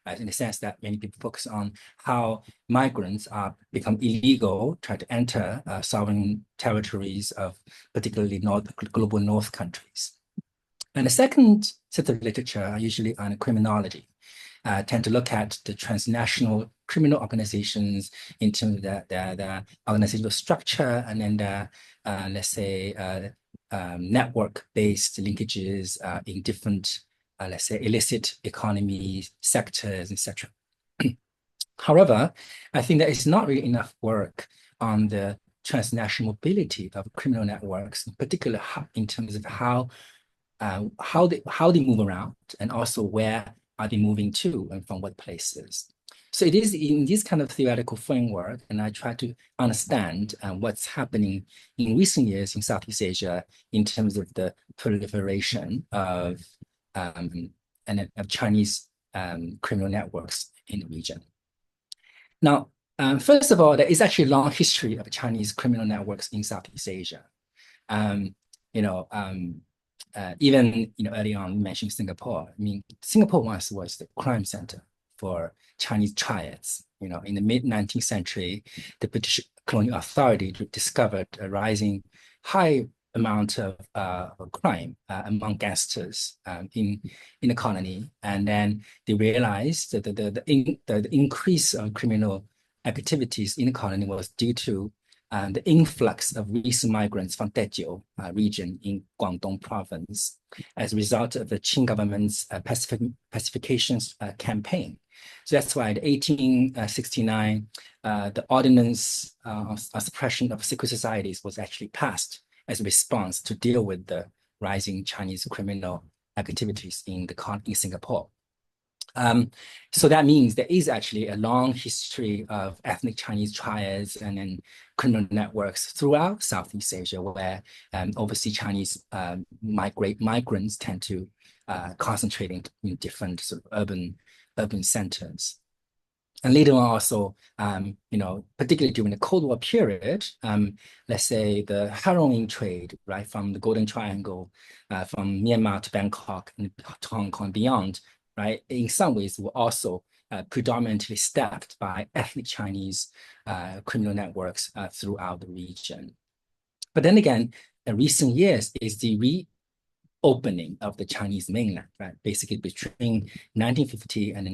S4: in the sense that many people focus on how migrants become illegal, try to enter sovereign territories of particularly global North countries. And the second set of literature are usually on criminology. Tend to look at the transnational criminal organizations in terms of the organizational structure, and then the, let's say, network-based linkages in different, let's say, illicit economy sectors, etc. However, I think there is not really enough work on the transnational mobility of criminal networks, in particular in terms of how they move around, and also where are they moving to and from what places. So it is in this kind of theoretical framework, and I try to understand what's happening in recent years in Southeast Asia in terms of the proliferation of Chinese criminal networks in the region. Now, first of all, there is actually a long history of Chinese criminal networks in Southeast Asia. Even early on, you mentioned Singapore. I mean, Singapore once was the crime center for Chinese triads. In the mid-19th century, the British colonial authority discovered a rising high amount of crime among gangsters in the colony, and then they realized that the increase of criminal activities in the colony was due to the influx of recent migrants from Dejiu region in Guangdong province as a result of the Qing government's pacification campaign. So that's why in 1869, the Ordinance of Suppression of Secret Societies was actually passed as a response to deal with the rising Chinese criminal activities in Singapore. So that means there is actually a long history of ethnic Chinese triads and then criminal networks throughout Southeast Asia, where overseas Chinese migrants tend to concentrate in different sort of urban centers. And later on also, particularly during the Cold War period, let's say the heroin trade, right, from the Golden Triangle, from Myanmar to Bangkok and to Hong Kong and beyond, right, in some ways were also predominantly staffed by ethnic Chinese criminal networks throughout the region. But then again, in recent years is the reopening of the Chinese mainland, right? Basically between 1950 and the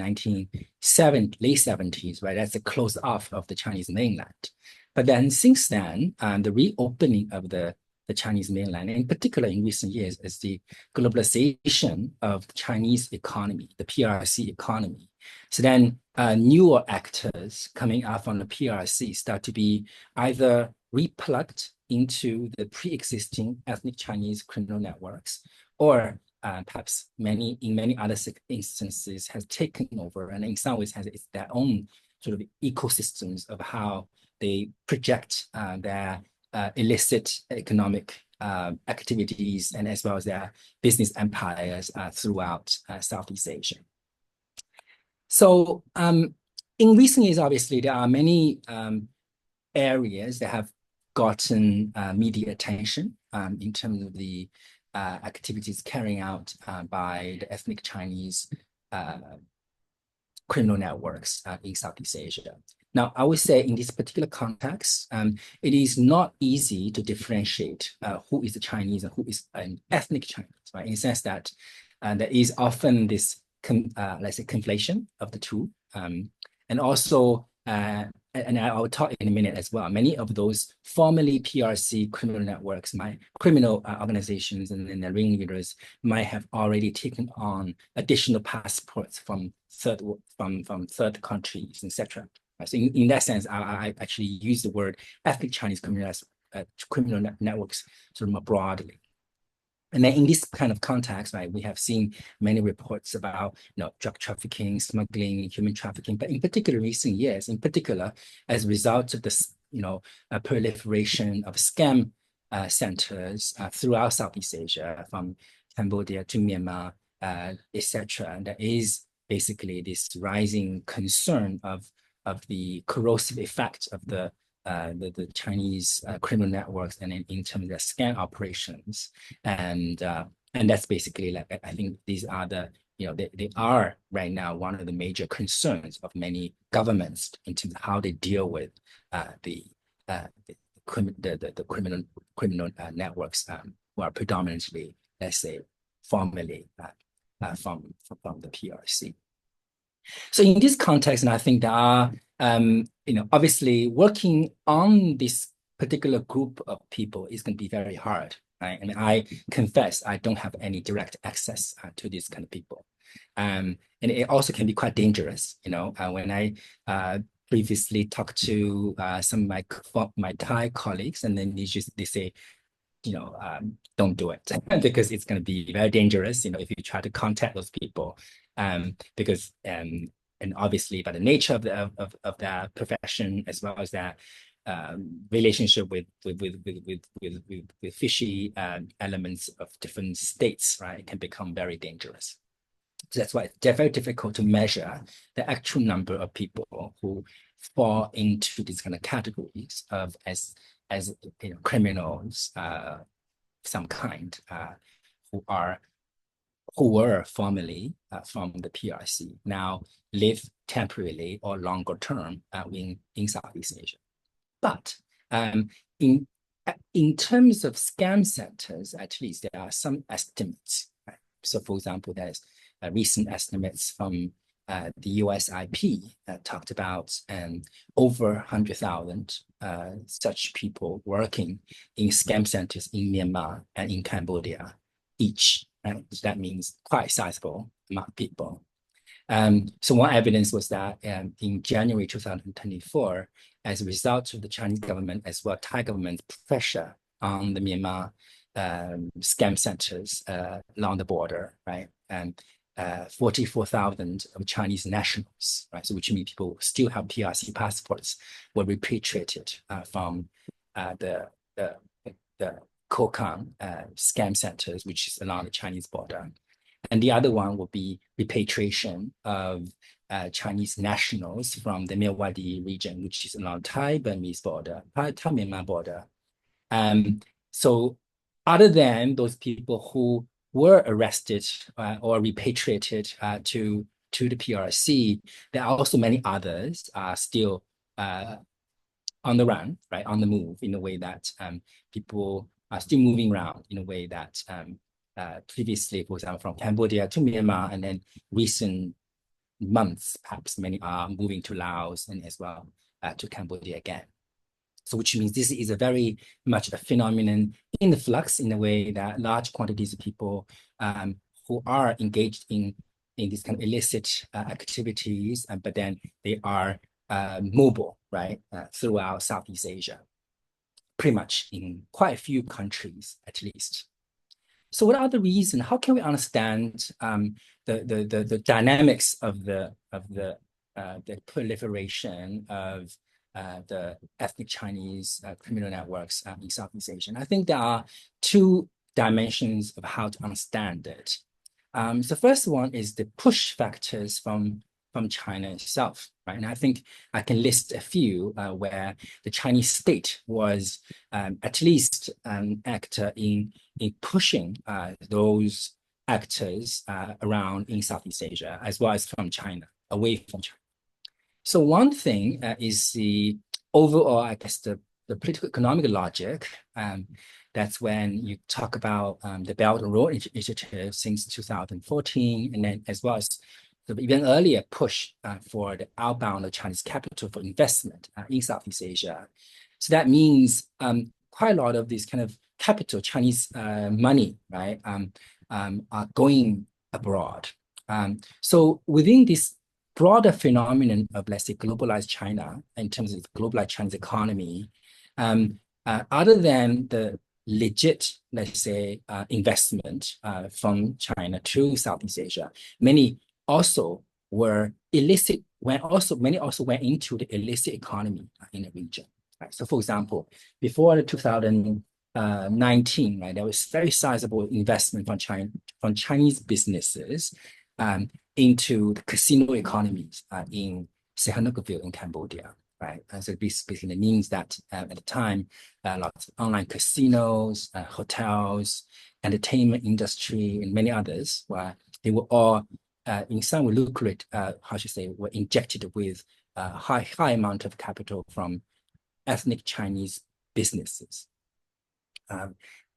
S4: late 70s, right? That's the close off of the Chinese mainland. But then since then, the reopening of the Chinese mainland, in particular in recent years, is the globalization of the Chinese economy, the PRC economy. So then newer actors coming out from the PRC start to be either replugged into the pre-existing ethnic Chinese criminal networks, or perhaps in many other instances has taken over, and in some ways has their own sort of ecosystems of how they project their illicit economic activities, and as well as their business empires throughout Southeast Asia. So in recent years, obviously, there are many areas that have gotten media attention in terms of the activities carrying out by the ethnic Chinese criminal networks in Southeast Asia. Now, I would say in this particular context, it is not easy to differentiate who is a Chinese and who is an ethnic Chinese, right? In the sense that there is often this, let's say, conflation of the two. And also, and I will talk in a minute as well, many of those formerly PRC criminal networks, criminal organizations and their ringleaders might have already taken on additional passports from third countries, etc. So in that sense, I actually use the word ethnic Chinese criminal networks sort of more broadly. And then in this kind of context, right, we have seen many reports about drug trafficking, smuggling, human trafficking, but in particular recent years, in particular as a result of this proliferation of scam centers throughout Southeast Asia, from Cambodia to Myanmar, etc. And there is basically this rising concern of the corrosive effect of the Chinese criminal networks, and in terms of their scam operations, and that's basically, like, I think these are the they are right now one of the major concerns of many governments in terms of how they deal with the criminal networks who are predominantly, let's say, formerly from the PRC. So in this context, and I think there are, obviously working on this particular group of people is going to be very hard. Right? I mean, I confess I don't have any direct access to these kind of people. And it also can be quite dangerous, when I previously talked to some of my Thai colleagues, and then they say, don't do it because it's going to be very dangerous, if you try to contact those people, because and obviously by the nature of their profession as well as their relationship with fishy elements of different states, right, it can become very dangerous. So that's why it's very difficult to measure the actual number of people who fall into these kind of categories of as criminals some kind who were formerly from the PRC, now live temporarily or longer term in Southeast Asia. But in terms of scam centers, at least there are some estimates. Right? So, for example, there's recent estimates from the USIP talked about over 100,000 such people working in scam centers in Myanmar and in Cambodia each. And that means quite sizable amount of people. So one evidence was that in January 2024, as a result of the Chinese government as well Thai government's pressure on the Myanmar scam centers along the border, right? And 44,000 of Chinese nationals, right? So which means people who still have PRC passports were repatriated from the Kokang scam centers, which is along the Chinese border. And the other one will be repatriation of Chinese nationals from the Myawaddy region, which is along Thai-Burmese border, Thai-Myanmar border. So other than those people who were arrested or repatriated to the PRC, there are also many others still on the run, right, on the move, in a way that people are still moving around in a way that previously, for example, from Cambodia to Myanmar, and then recent months, perhaps many are moving to Laos and as well to Cambodia again. So which means this is a very much a phenomenon in the flux, in a way that large quantities of people who are engaged in these kind of illicit activities, but then they are mobile, right, throughout Southeast Asia, pretty much in quite a few countries at least. So what are the reasons? How can we understand the dynamics of the proliferation of the ethnic Chinese criminal networks in Southeast Asia? And I think there are two dimensions of how to understand it. So first one is the push factors from China itself, right? And I think I can list a few where the Chinese state was at least an actor in pushing those actors around in Southeast Asia, as well as from China, away from China. So one thing is the overall, I guess, the political economic logic. That's when you talk about the Belt and Road Initiative since 2014, and then as well as the even earlier push for the outbound of Chinese capital for investment in Southeast Asia. So that means quite a lot of these kind of capital, Chinese money, right, are going abroad. So within this broader phenomenon of, let's say, globalized China, in terms of globalized Chinese economy, other than the legit, let's say, investment from China to Southeast Asia, many also were illicit, many also went into the illicit economy in the region. Right? So for example, before the 2019, right, there was very sizable investment from Chinese businesses into the casino economies in Sihanoukville in Cambodia, right? And so this basically means that at the time, lots of online casinos, hotels, entertainment industry, and many others, they were all in some way lucrative, were injected with high amount of capital from ethnic Chinese businesses.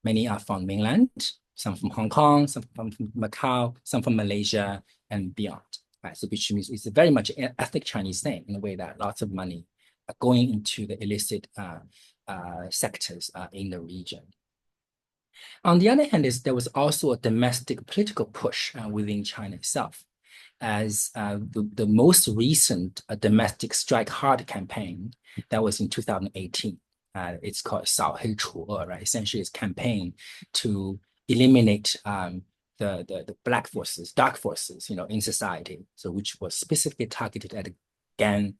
S4: Many are from mainland, some from Hong Kong, some from Macau, some from Malaysia and beyond. Right? So which means it's very much an ethnic Chinese thing in a way that lots of money are going into the illicit sectors in the region. On the other hand, there was also a domestic political push within China itself, as the most recent domestic strike hard campaign that was in 2018. It's called 扫黑除恶, right? Essentially, it's campaign to eliminate the black forces, dark forces, in society. So which was specifically targeted at gang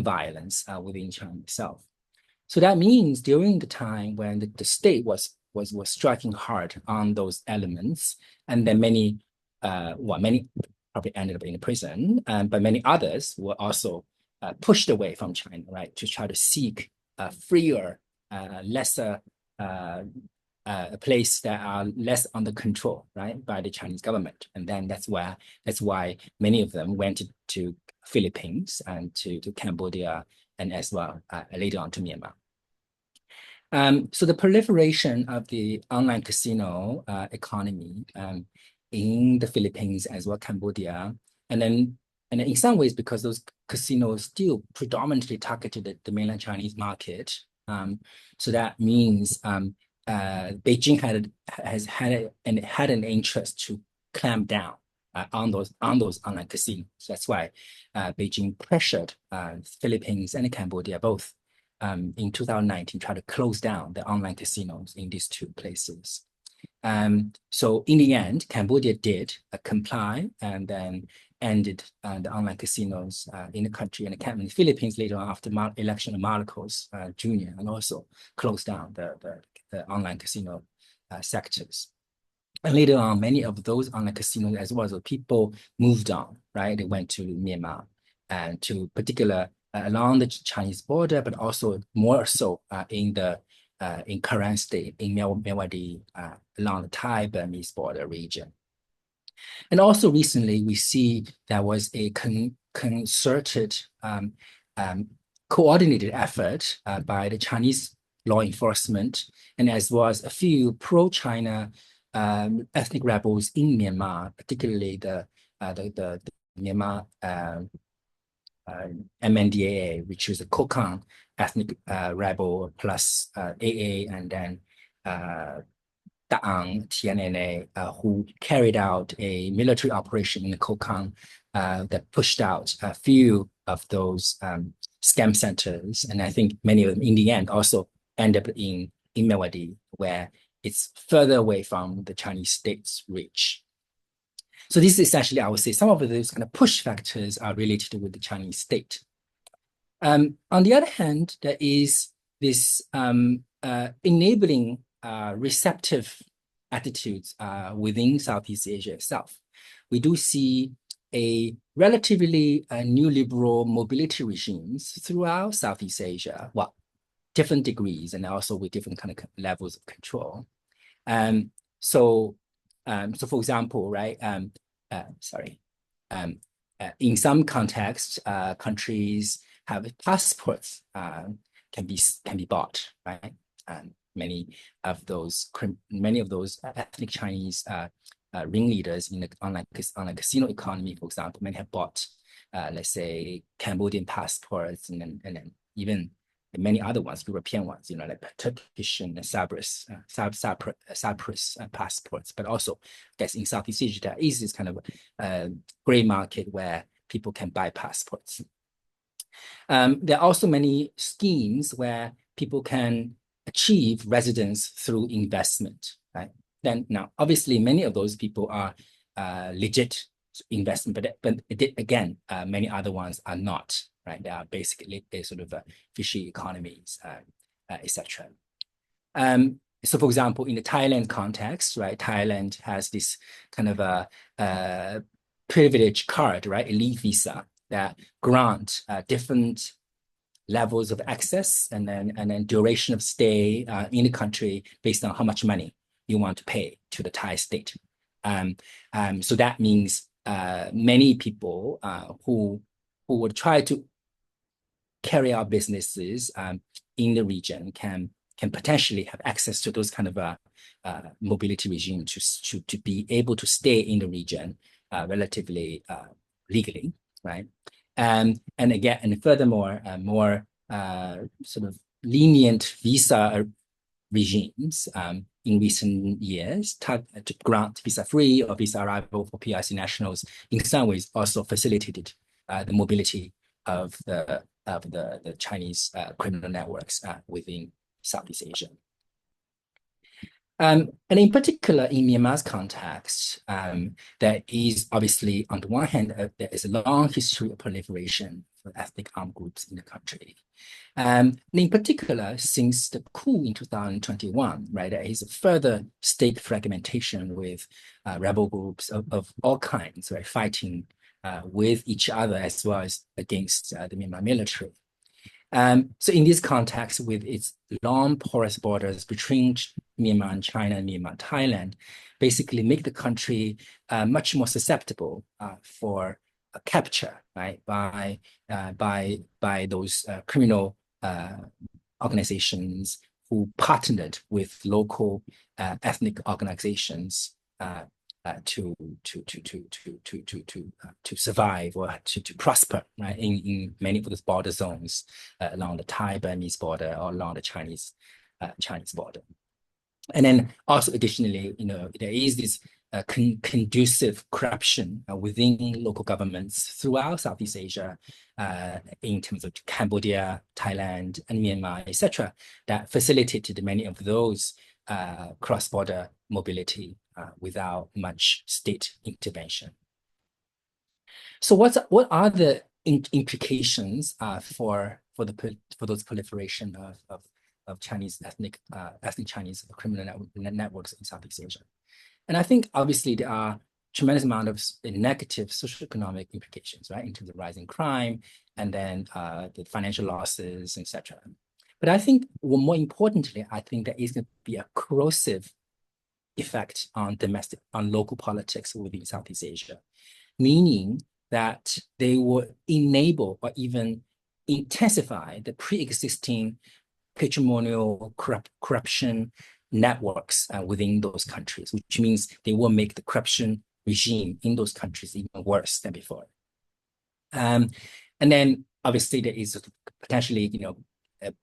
S4: violence within China itself. So that means during the time when the state was striking hard on those elements, and then many probably ended up in prison, but many others were also pushed away from China, right, to try to seek a freer, lesser place that are less under control, right, by the Chinese government. And then that's why many of them went to Philippines and to Cambodia, and as well later on to Myanmar. So the proliferation of the online casino economy in the Philippines as well Cambodia, and then in some ways because those casinos still predominantly targeted the mainland Chinese market. So that means Beijing had an interest to clamp down on those online casinos. So that's why Beijing pressured Philippines and Cambodia both in 2019 try to close down the online casinos in these two places. So in the end, Cambodia did comply and then ended the online casinos in the country, and the Philippines later on after election of Marcos Jr. and also closed down the online casino sectors. And later on, many of those online casinos as well as the people moved on, right? They went to Myanmar and to particular along the Chinese border, but also more so in Karen State, in Myawaddy, along the Thai-Burmese border region. And also recently, we see there was a concerted, coordinated effort by the Chinese law enforcement, and as well as a few pro-China ethnic rebels in Myanmar, particularly the Myanmar MNDAA, which is a Kokang ethnic rebel plus AA, and then Da'ang TNNA, who carried out a military operation in the Kokang that pushed out a few of those scam centers. And I think many of them in the end also end up in Myawaddy, where it's further away from the Chinese state's reach. So this is essentially, I would say, some of those kind of push factors are related with the Chinese state. On the other hand, there is this enabling receptive attitudes within Southeast Asia itself. We do see a relatively neoliberal mobility regimes throughout Southeast Asia, well, different degrees and also with different kind of levels of control. So for example, right, in some contexts, countries have passports can be bought, right? Many of those ethnic Chinese ringleaders in the online casino economy, for example, many have bought, let's say, Cambodian passports, and then even many other ones, European ones, like Turkish and Cyprus passports. But also, I guess in Southeast Asia, there is this kind of gray market where people can buy passports. There are also many schemes where people can achieve residence through investment, right? Then now, obviously, many of those people are legit investment, but again, many other ones are not, right? They are basically sort of fishy economies, etc. So, for example, in the Thailand context, right? Thailand has this kind of a privilege card, right? Elite visa that grant different levels of access and then duration of stay in the country based on how much money you want to pay to the Thai state. So that means many people who would try to carry out businesses in the region can potentially have access to those kind of mobility regime to be able to stay in the region relatively legally, right? And again, and furthermore, more sort of lenient visa regimes in recent years to grant visa-free or visa arrival for PRC nationals in some ways also facilitated the mobility of the Chinese criminal networks within Southeast Asia. And in particular, in Myanmar's context, there is obviously, on the one hand, there is a long history of proliferation of ethnic armed groups in the country. And in particular, since the coup in 2021, right, there is a further state fragmentation with rebel groups of all kinds, right, fighting with each other as well as against the Myanmar military. So in this context, with its long porous borders between Myanmar and China and Myanmar and Thailand, basically make the country much more susceptible for capture, right, by those criminal organizations who partnered with local ethnic organizations to survive or to prosper, right, in many of those border zones along the Thai-Burmese border or along the Chinese border. And then also additionally, there is this conducive corruption within local governments throughout Southeast Asia in terms of Cambodia, Thailand, and Myanmar, etc., that facilitated many of those cross-border mobility without much state intervention. So what are the implications for those proliferation of Chinese ethnic Chinese criminal networks in Southeast Asia? And I think obviously there are tremendous amount of negative socioeconomic implications, right, in terms of rising crime and then the financial losses, etc. But I think, well, more importantly, I think there is going to be a corrosive effect on local politics within Southeast Asia, meaning that they will enable or even intensify the pre-existing patrimonial corruption networks within those countries, which means they will make the corruption regime in those countries even worse than before. And then obviously there is potentially,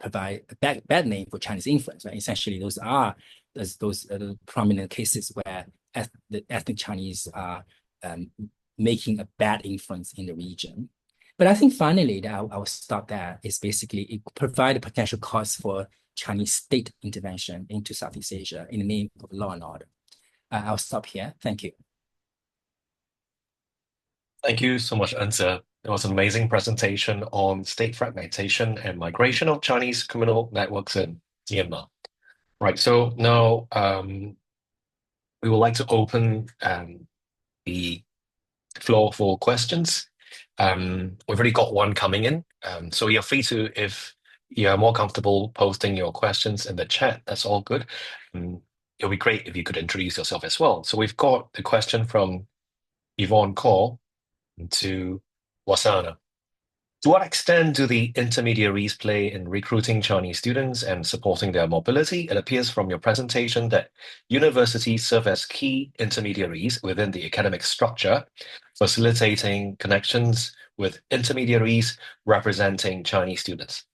S4: provide a bad name for Chinese influence, right? Essentially, those are those prominent cases where the ethnic Chinese are making a bad influence in the region. But I think finally, I will stop there, is basically it provide a potential cause for Chinese state intervention into Southeast Asia in the name of law and order. I'll stop here. Thank you.
S2: Thank you so much, Enze. It was an amazing presentation on state fragmentation and migration of Chinese criminal networks in Myanmar. Right, so now we would like to open the floor for questions. We've already got one coming in, so you're free to, if you're more comfortable posting your questions in the chat, that's all good. It'll be great if you could introduce yourself as well. So we've got a question from Yvonne Kaur to Wasana. To what extent do the intermediaries play in recruiting Chinese students and supporting their mobility? It appears from your presentation that universities serve as key intermediaries within the academic structure, facilitating connections with intermediaries representing Chinese students.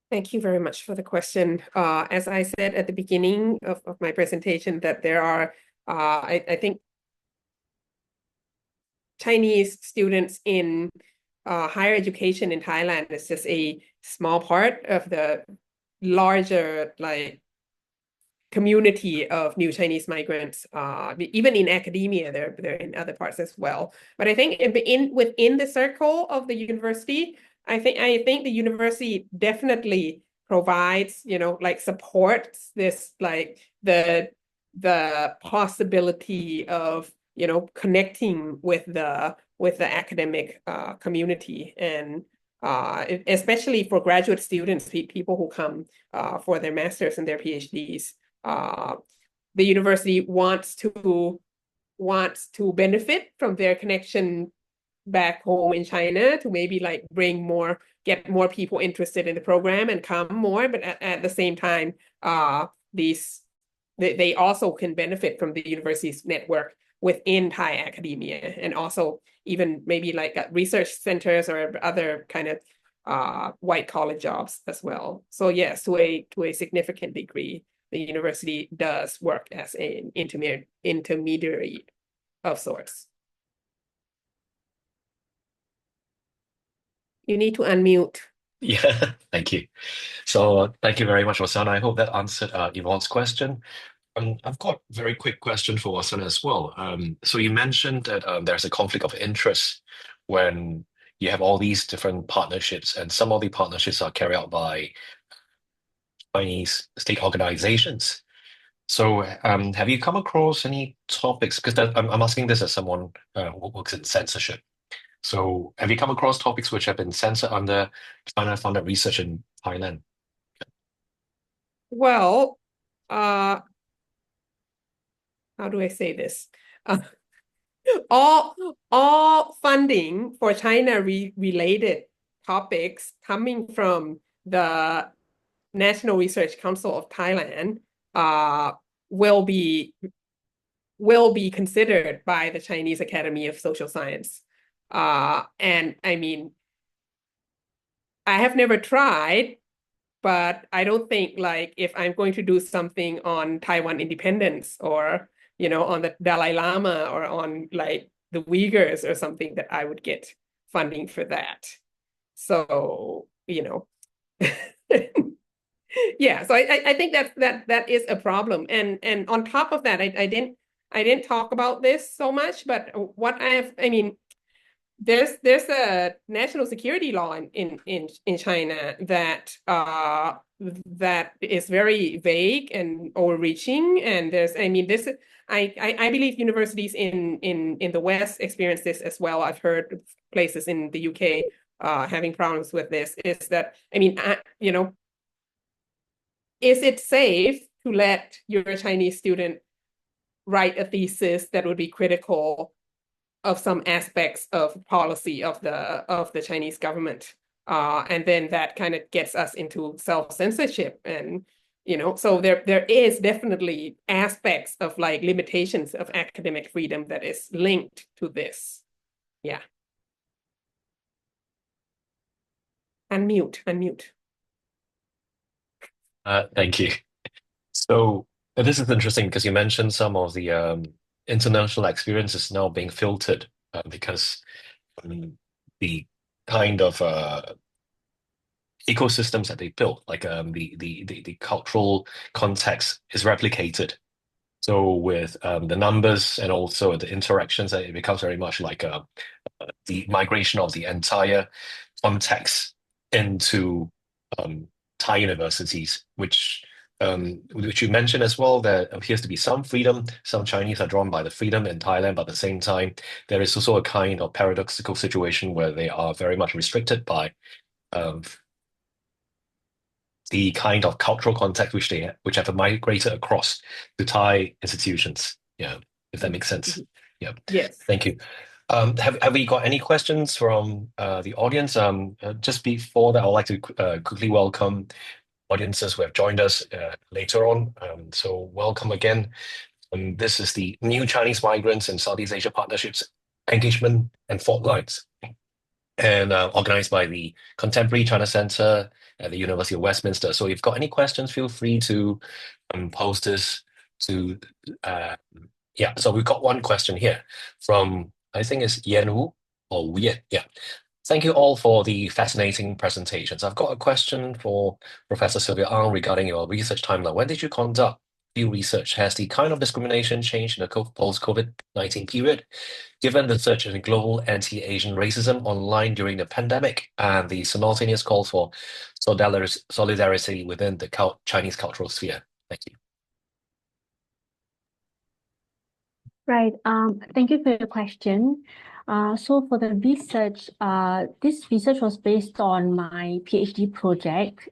S3: Thank you very much for the question. As I said at the beginning of my presentation, that there are, I think, Chinese students in higher education in Thailand is just a small part of the larger community of new Chinese migrants. Even in academia, they're in other parts as well. But I think within the circle of the university, I think the university definitely provides, supports this the possibility of connecting with the academic community, and especially for graduate students, people who come for their masters and their PhDs. The university wants to wants to benefit from their connection back home in China to maybe like get more people interested in the program and come more, but at the same time, they also can benefit from the university's network within Thai academia, and also even maybe like research centers or other kind of white collar jobs as well. So yes, to a significant degree, the university does work as an intermediary of sorts. You need to unmute.
S2: Yeah, thank you. So thank you very much, Wasan. I hope that answered Yvonne's question. I've got a very quick question for Wasan as well. So you mentioned that there's a conflict of interest when you have all these different partnerships, and some of the partnerships are carried out by Chinese state organizations. So have you come across any topics? Because I'm asking this as someone who works in censorship. So have you come across topics which have been censored under China-funded research in Thailand?
S3: Well, how do I say this? All funding for China related topics coming from the National Research Council of Thailand will be considered by the Chinese Academy of Social Science. And I mean, I have never tried, but I don't think like if I'm going to do something on Taiwan independence or, on the Dalai Lama or on like the Uyghurs or something, that I would get funding for that. So, yeah, so I think that is a problem. And on top of that, I didn't talk about this so much, but there's a national security law in China that is very vague and overreaching, and I believe universities in the West experience this as well. I've heard places in the UK having problems with this. Is that is it safe to let your Chinese student write a thesis that would be critical of some aspects of policy of the Chinese government? And then that kind of gets us into self-censorship. And, so there is definitely aspects of like limitations of academic freedom that is linked to this. Yeah. Unmute.
S2: Thank you. So this is interesting because you mentioned some of the international experiences now being filtered because the kind of ecosystems that they built, like the cultural context is replicated. So with the numbers and also the interactions, it becomes very much like the migration of the entire context into Thai universities, which you mentioned as well. There appears to be some freedom. Some Chinese are drawn by the freedom in Thailand, but at the same time, there is also a kind of paradoxical situation where they are very much restricted by the kind of cultural context which have migrated across to Thai institutions. Yeah, if that makes sense. Yeah.
S3: Yes.
S2: Thank you. Have we got any questions from the audience? Just before that, I would like to quickly welcome audiences who have joined us later on. So welcome again. This is the New Chinese Migrants in Southeast Asia Partnerships Engagement and Fault Lines, and organized by the Contemporary China Center at the University of Westminster. So if you've got any questions, feel free to post this to yeah. So we've got one question here from, I think it's Yan Wu or Wu. Yeah. Thank you all for the fascinating presentations. I've got a question for Professor Sylvia Ang regarding your research timeline. When did you conduct field research? Has the kind of discrimination changed in the post-COVID-19 period, given the surge in global anti-Asian racism online during the pandemic and the simultaneous call for solidarity within the Chinese cultural sphere? Thank you.
S1: Right. Thank you for your question. So for the research, this research was based on my PhD project.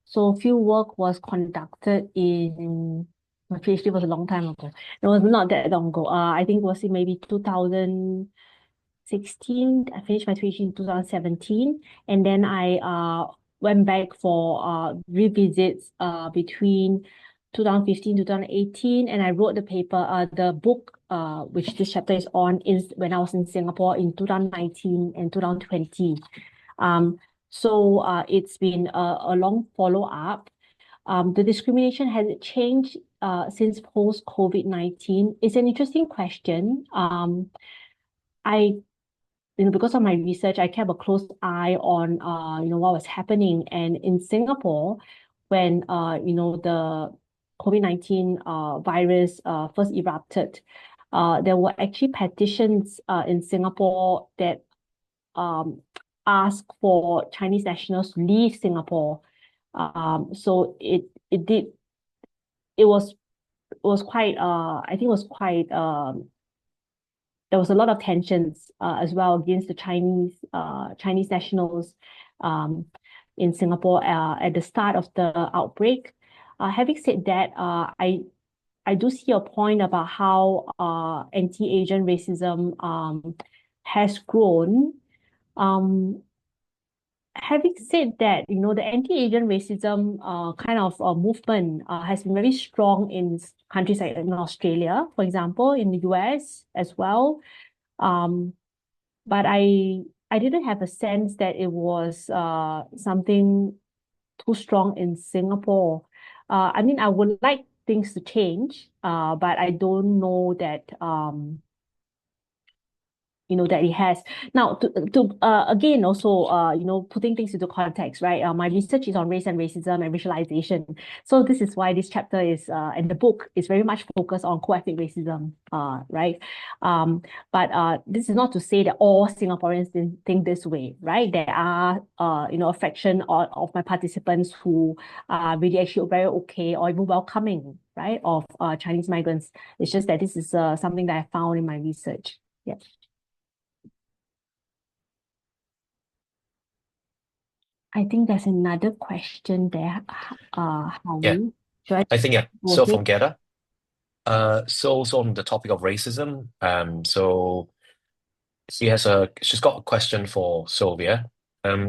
S1: So field work was conducted in My PhD was a long time ago. It was not that long ago. I think it was in maybe 2016. I finished my PhD in 2017, and then I went back for revisits between 2015 to 2018, and I wrote the book which this chapter is on is when I was in Singapore in 2019 and 2020. So it's been a long follow-up. The discrimination, has it changed since post-COVID-19? It's an interesting question. Because of my research, I kept a close eye on what was happening. And in Singapore, when the COVID-19 virus first erupted, there were actually petitions in Singapore that asked for Chinese nationals to leave Singapore. So it was quite I think it was quite there was a lot of tensions as well against the Chinese nationals in Singapore at the start of the outbreak. Having said that, I do see a point about how anti-Asian racism has grown. Having said that, the anti-Asian racism kind of movement has been very strong in countries like in Australia, for example, in the US as well. But I didn't have a sense that it was something too strong in Singapore. I mean, I would like things to change, but I don't know that that it has. Now, to again, also, putting things into context, right? My research is on race and racism and racialization. So this is why this chapter is, and the book is very much focused on co-ethnic racism, right? But this is not to say that all Singaporeans think this way, right? There are, a fraction of my participants who are really actually very okay or even welcoming, right, of Chinese migrants. It's just that this is something that I found in my research. Yeah. I think there's another question there, Howie. Should
S2: I think, yeah.
S1: go
S2: So
S1: ahead?
S2: from Geta, so on the topic of racism, so she's got a question for Sylvia.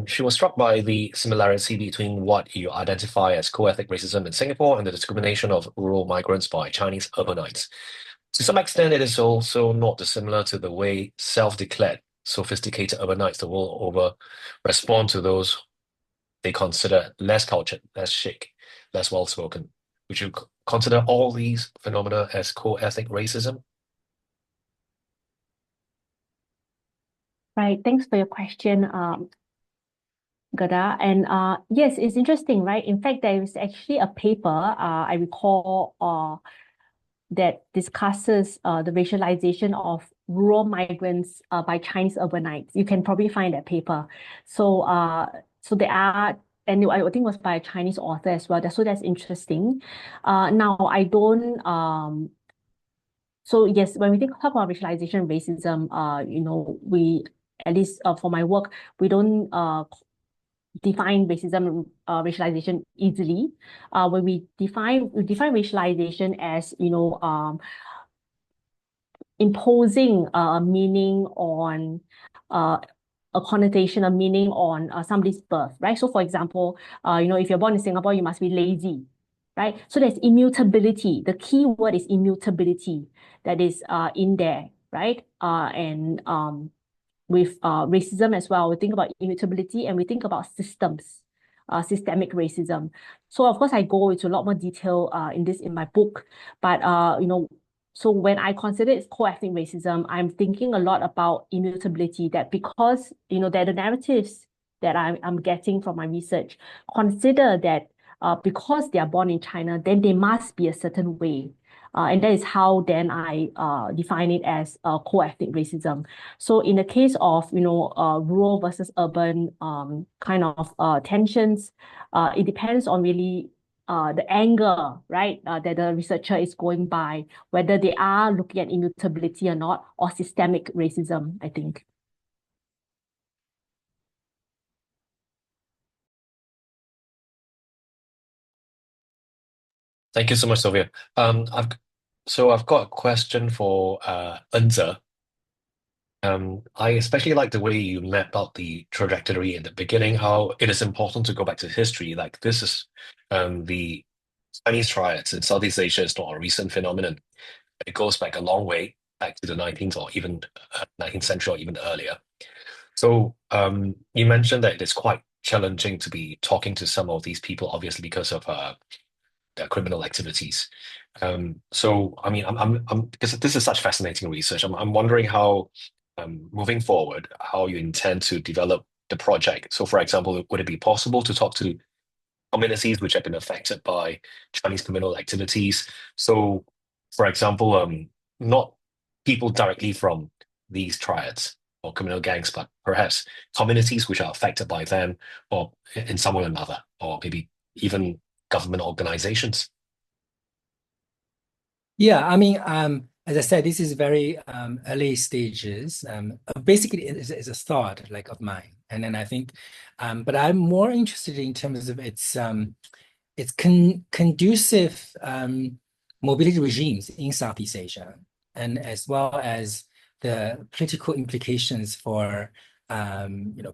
S2: She was struck by the similarity between what you identify as co-ethnic racism in Singapore and the discrimination of rural migrants by Chinese urbanites. To some extent, it is also not dissimilar to the way self-declared sophisticated urbanites the world over respond to those they consider less cultured, less chic, less well-spoken. Would you consider all these phenomena as co-ethnic racism?
S1: Right. Thanks for your question, Gada. And yes, it's interesting, right? In fact, there is actually a paper I recall that discusses the racialization of rural migrants by Chinese urbanites. You can probably find that paper. So there are, and I think it was by a Chinese author as well. So that's interesting. Now I don't so yes, when we talk about racialization, racism, we, at least for my work, we don't define racism, racialization easily. When we define racialization as, imposing a meaning on a connotation, a meaning on somebody's birth, right? So for example, if you're born in Singapore, you must be lazy, right? So there's immutability. The key word is immutability that is in there, right? And with racism as well, we think about immutability and we think about systems, systemic racism. So of course I go into a lot more detail in my book, but so when I consider it co-ethnic racism, I'm thinking a lot about immutability, that because that the narratives that I'm getting from my research consider that because they are born in China, then they must be a certain way. And that is how then I define it as co-ethnic racism. So in the case of rural versus urban kind of tensions, it depends on really the angle, right, that the researcher is going by, whether they are looking at immutability or not, or systemic racism, I think.
S2: Thank you so much, Sylvia. I've got a question for Enze. I especially like the way you map out the trajectory in the beginning, how it is important to go back to history. Like this is the Chinese triads in Southeast Asia is not a recent phenomenon. It goes back a long way, back to the 19th or even 19th century or even earlier. So you mentioned that it is quite challenging to be talking to some of these people, obviously because of their criminal activities. So I mean, I'm because this is such fascinating research. I'm wondering how, moving forward, how you intend to develop the project. So, for example, would it be possible to talk to communities which have been affected by Chinese criminal activities? So, for example, not people directly from these triads or criminal gangs, but perhaps communities which are affected by them, or in some way or another, or maybe even government organizations.
S4: Yeah, I mean, as I said, this is very early stages. Basically, it's a thought like of mine, and then I think, but I'm more interested in terms of its conducive mobility regimes in Southeast Asia, and as well as the political implications for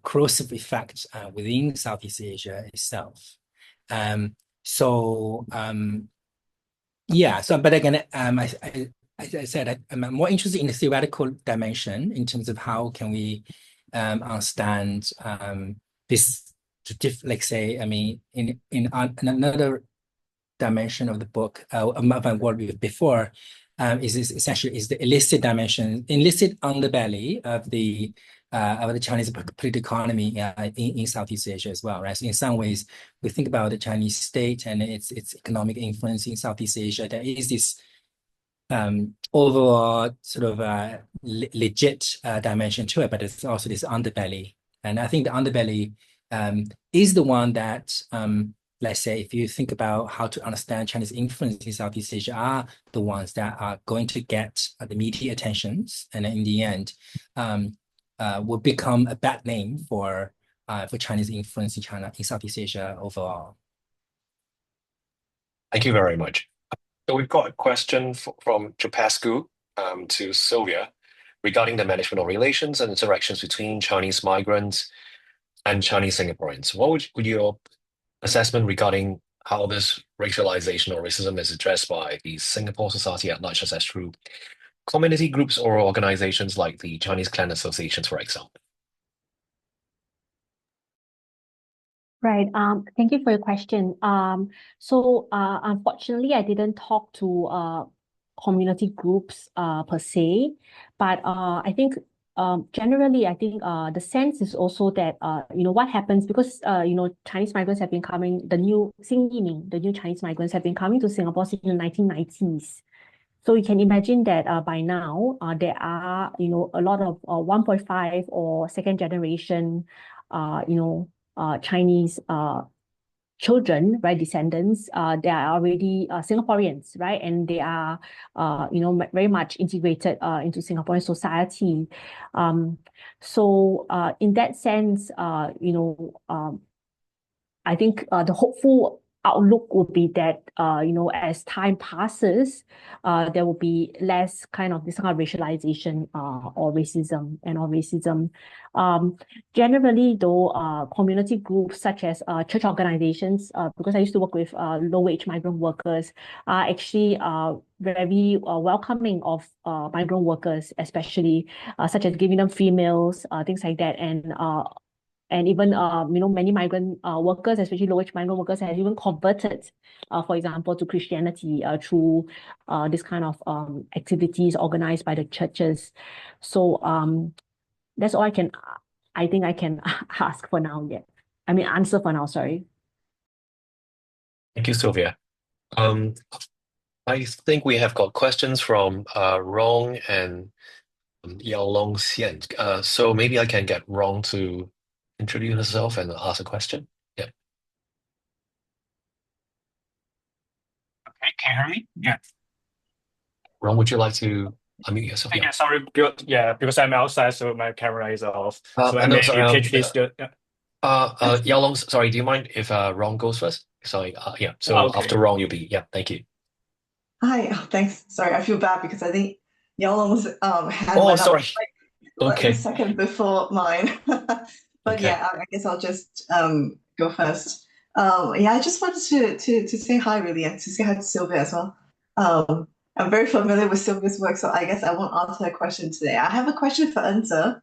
S4: corrosive effects within Southeast Asia itself. Um, so yeah, so but again, as I said, I'm more interested in the theoretical dimension in terms of how can we understand this, like say, I mean, in another dimension of the book, of what we before, is essentially is the illicit dimension, illicit underbelly of the Chinese political economy in Southeast Asia as well, right? So in some ways, we think about the Chinese state and its economic influence in Southeast Asia. There is this overall sort of legit dimension to it, but it's also this underbelly. And I think the underbelly is the one that, let's say, if you think about how to understand Chinese influence in Southeast Asia, are the ones that are going to get the media attentions, and in the end, will become a bad name for Chinese influence in China, in Southeast Asia overall.
S2: Thank you very much. So we've got a question from Japascu to Sylvia regarding the management of relations and interactions between Chinese migrants and Chinese Singaporeans. What would your assessment regarding how this racialization or racism is addressed by the Singapore society at large, as through community groups or organizations like the Chinese Clan Associations, for example?
S1: Right. Thank you for your question. Unfortunately, I didn't talk to community groups per se, but I think generally, I think the sense is also that what happens because Chinese migrants have been coming, the new Chinese migrants have been coming to Singapore since the 1990s. So you can imagine that by now there are a lot of 1.5 or second generation Chinese children, right, descendants, they are already Singaporeans, right, and they are very much integrated into Singaporean society. In that sense, I think the hopeful outlook would be that as time passes, there will be less kind of this kind of racialization or racism. Generally, though, community groups such as church organizations, because I used to work with low-wage migrant workers, are actually very welcoming of migrant workers, especially such as giving them free meals, things like that, and even many migrant workers, especially low-wage migrant workers, have even converted, for example, to Christianity through this kind of activities organized by the churches. So that's all I think I can ask for now. Yeah, I mean answer for now. Sorry.
S2: Thank you, Sylvia. I think we have got questions from Rong and Yao Long Xian. So maybe I can get Rong to introduce herself and ask a question. Yeah.
S5: Okay, can you hear me? Yeah.
S2: Rong, would you like to unmute yourself?
S5: Yeah, sorry. Because I'm outside, so my camera is off. So I
S2: no,
S5: may
S2: sorry,
S5: pitch this. Yeah.
S2: Yao Long, sorry, do you mind if Rong goes first? Sorry, yeah. So
S5: Okay.
S2: after Ron, you'll be, yeah, thank you.
S6: Hi, thanks. Sorry, I feel bad because I think y'all almost hand
S2: Oh,
S6: went up
S2: sorry.
S6: like a
S2: Okay.
S6: second before mine. But
S2: Okay.
S6: yeah, I guess I'll just go first. Yeah, I just wanted to say hi really, and to say hi to Sylvia as well. I'm very familiar with Sylvia's work, so I guess I won't answer her question today. I have a question for Enza.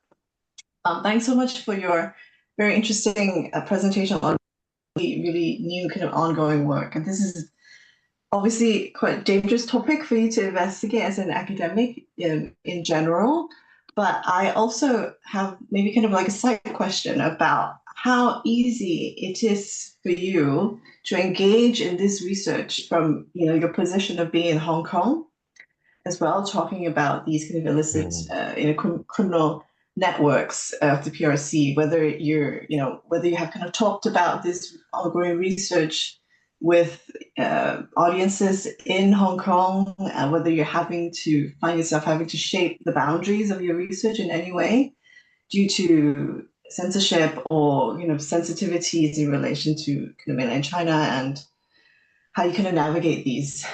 S6: Thanks so much for your very interesting presentation on really new kind of ongoing work. And this is obviously quite a dangerous topic for you to investigate as an academic in general. But I also have maybe kind of like a side question about how easy it is for you to engage in this research from your position of being in Hong Kong as well, talking about these kind of illicit criminal networks of the PRC, whether whether you have kind of talked about this ongoing research with audiences in Hong Kong, and whether you're having to find yourself having to shape the boundaries of your research in any way due to censorship or sensitivities in relation to kind of mainland China, and how you kind of navigate these.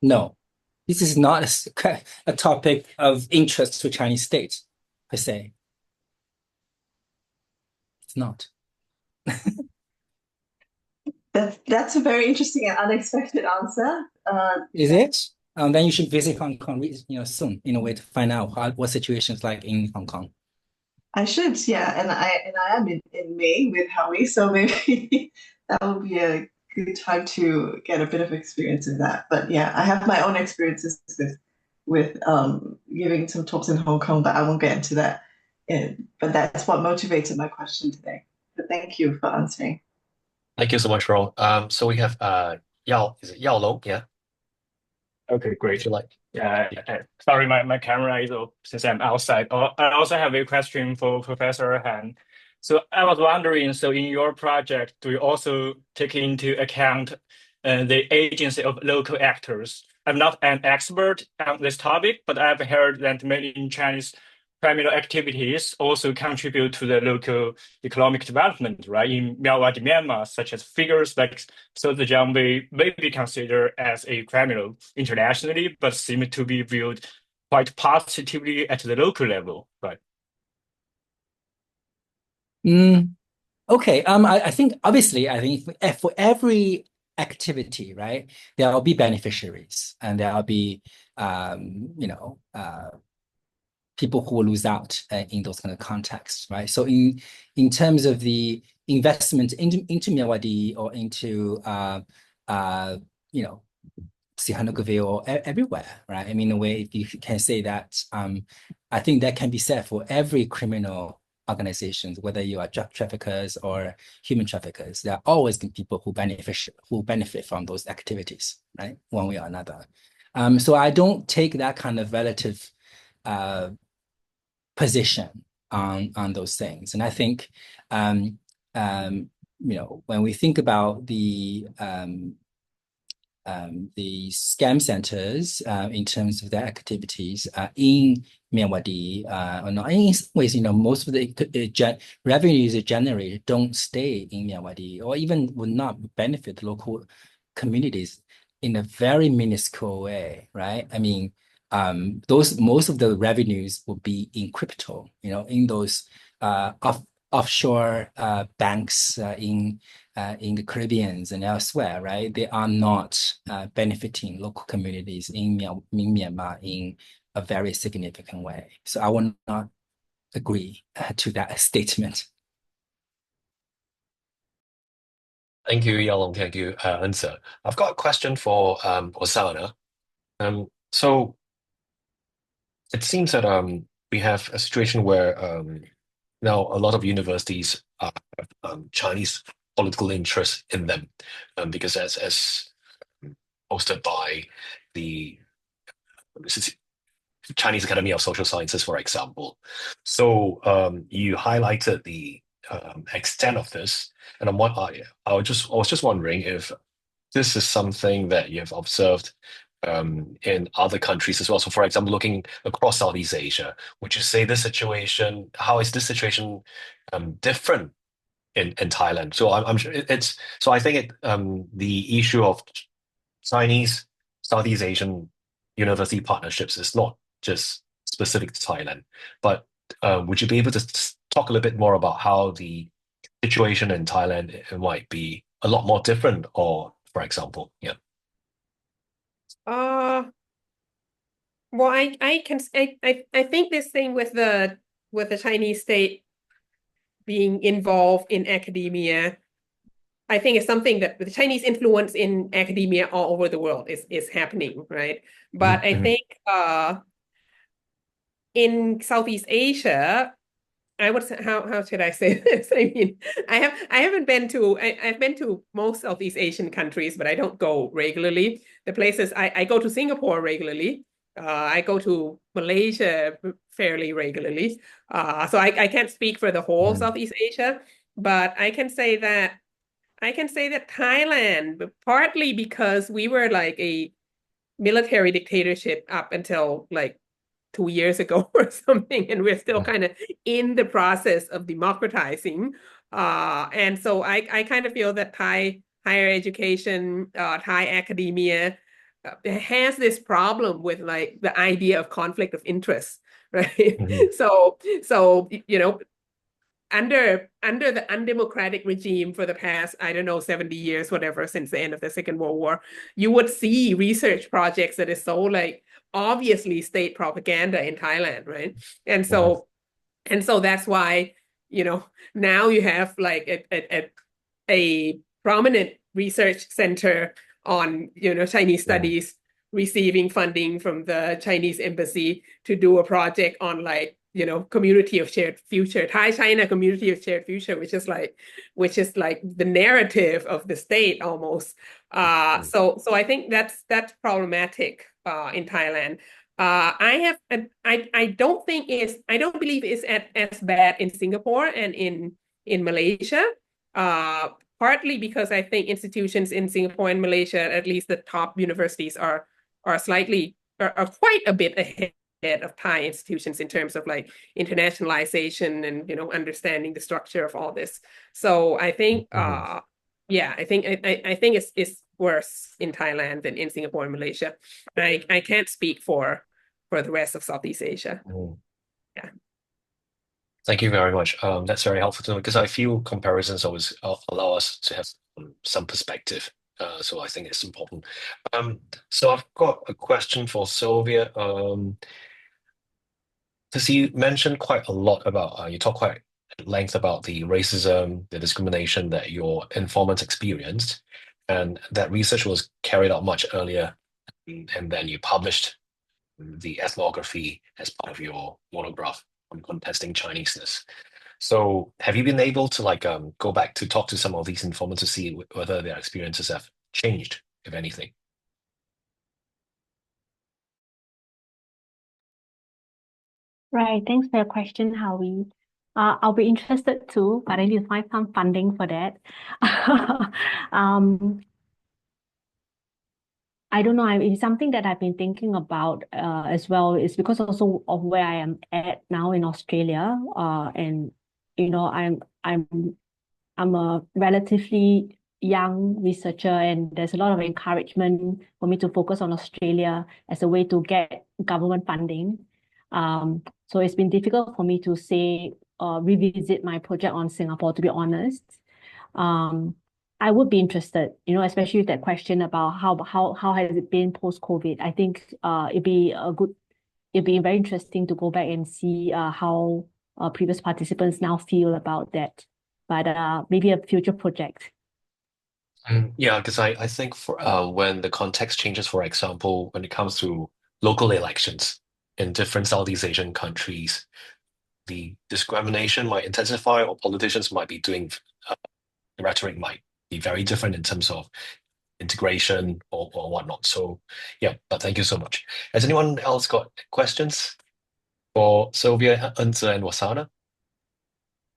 S4: No, this is not a topic of interest to Chinese state per se. It's not.
S6: That's a very interesting and unexpected answer.
S4: Is it? Then you should visit Hong Kong, soon in a way to find out what situations like in Hong Kong.
S6: I should, yeah, and I am in May with Howie, so maybe that would be a good time to get a bit of experience in that. But yeah, I have my own experiences with giving some talks in Hong Kong, but I won't get into that. But that's what motivated my question today. But thank you for answering.
S2: Thank you so much, Ron. So we have is it Yao Long? Yeah,
S5: Okay,
S2: if
S5: great.
S2: you like.
S5: Yeah,
S2: Yeah.
S5: sorry, my camera is off since I'm outside. I also have a question for Professor Han. So I was wondering, so in your project, do you also take into account the agency of local actors? I'm not an expert on this topic, but I've heard that many Chinese criminal activities also contribute to the local economic development, right? In Myanmar, such as figures like So Zhejiang may be considered as a criminal internationally, but seem to be viewed quite positively at the local level, right?
S4: Okay. I think obviously, for every activity, right, there will be beneficiaries, and there will be people who will lose out in those kind of contexts, right? So in terms of the investment into Myanmar or into Sihanoukville or everywhere, right? I mean, in a way, if you can say that, I think that can be said for every criminal organizations, whether you are drug traffickers or human traffickers. There are always people who benefit from those activities, right? One way or another. So I don't take that kind of relative position on those things. And I think when we think about the scam centers in terms of their activities in Myanmar, or not, in some ways, most of the revenues generated don't stay in Myanmar, or even would not benefit local communities in a very minuscule way, right? I mean, most of the revenues will be in crypto, in those offshore banks in the Caribbean and elsewhere, right? They are not benefiting local communities in Myanmar in a very significant way. So I will not agree to that statement.
S2: Thank you, Yao Long. Thank you, Enza. I've got a question for Osana. So it seems that we have a situation where now a lot of universities have Chinese political interest in them, because as posted by the Chinese Academy of Social Sciences, for example. So you highlighted the extent of this, and I was just wondering if this is something that you have observed in other countries as well. So, for example, looking across Southeast Asia, would you say how is this situation different in Thailand. So I'm sure it's so I think the issue of Chinese Southeast Asian university partnerships is not just specific to Thailand, but would you be able to talk a little bit more about how the situation in Thailand might be a lot more different, or for example, yeah.
S3: Uh, well, I think this thing with the Chinese state being involved in academia, I think it's something that the Chinese influence in academia all over the world is happening, right? But I think in Southeast Asia, I would say, how should I say this? I mean, I've been to most Southeast Asian countries, but I don't go regularly. The places I go to Singapore regularly. I go to Malaysia fairly regularly. So I can't speak for the whole Southeast Asia, but I can say that Thailand, partly because we were like a military dictatorship up until like 2 years ago or something, and we're still kind of in the process of democratizing. And so I kind of feel that Thai higher education, Thai academia has this problem with like the idea of conflict of interest, right? So under the undemocratic regime for the past, I don't know, 70 years, whatever, since the end of the Second World War, you would see research projects that is so like obviously state propaganda in Thailand, right? And so that's why, now you have like a prominent research center on, Chinese studies receiving funding from the Chinese embassy to do a project on like, community of shared future, Thai China community of shared future, which is like the narrative of the state almost. So I think that's problematic in Thailand. I don't believe it's as bad in Singapore and in Malaysia. Partly because I think institutions in Singapore and Malaysia, at least the top universities, are quite a bit ahead of Thai institutions in terms of like internationalization and understanding the structure of all this. So I think I think it's worse in Thailand than in Singapore and Malaysia. I can't speak for the rest of Southeast Asia. Yeah.
S2: Thank you very much. That's very helpful to know because I feel comparisons always allow us to have some perspective. So I think it's important. So I've got a question for Sylvia. Because you mentioned quite a lot about, you talk quite at length about the racism, the discrimination that your informants experienced, and that research was carried out much earlier, and then you published the ethnography as part of your monograph on contesting Chineseness. So have you been able to like go back to talk to some of these informants to see whether their experiences have changed, if anything?
S1: Right. Thanks for your question, Howie. I'll be interested too, but I need to find some funding for that. I don't know. It's something that I've been thinking about as well. It's because also of where I am at now in Australia. And I'm a relatively young researcher, and there's a lot of encouragement for me to focus on Australia as a way to get government funding. So it's been difficult for me to say revisit my project on Singapore, to be honest. I would be interested, especially with that question about how has it been post-COVID. I think it'd be very interesting to go back and see how previous participants now feel about that. But maybe a future project.
S2: Yeah, because I think for when the context changes, for example, when it comes to local elections in different Southeast Asian countries, the discrimination might intensify, or politicians might be doing the rhetoric might be very different in terms of integration or whatnot. So yeah, but thank you so much. Has anyone else got questions for Sylvia, Unze, and Wasana?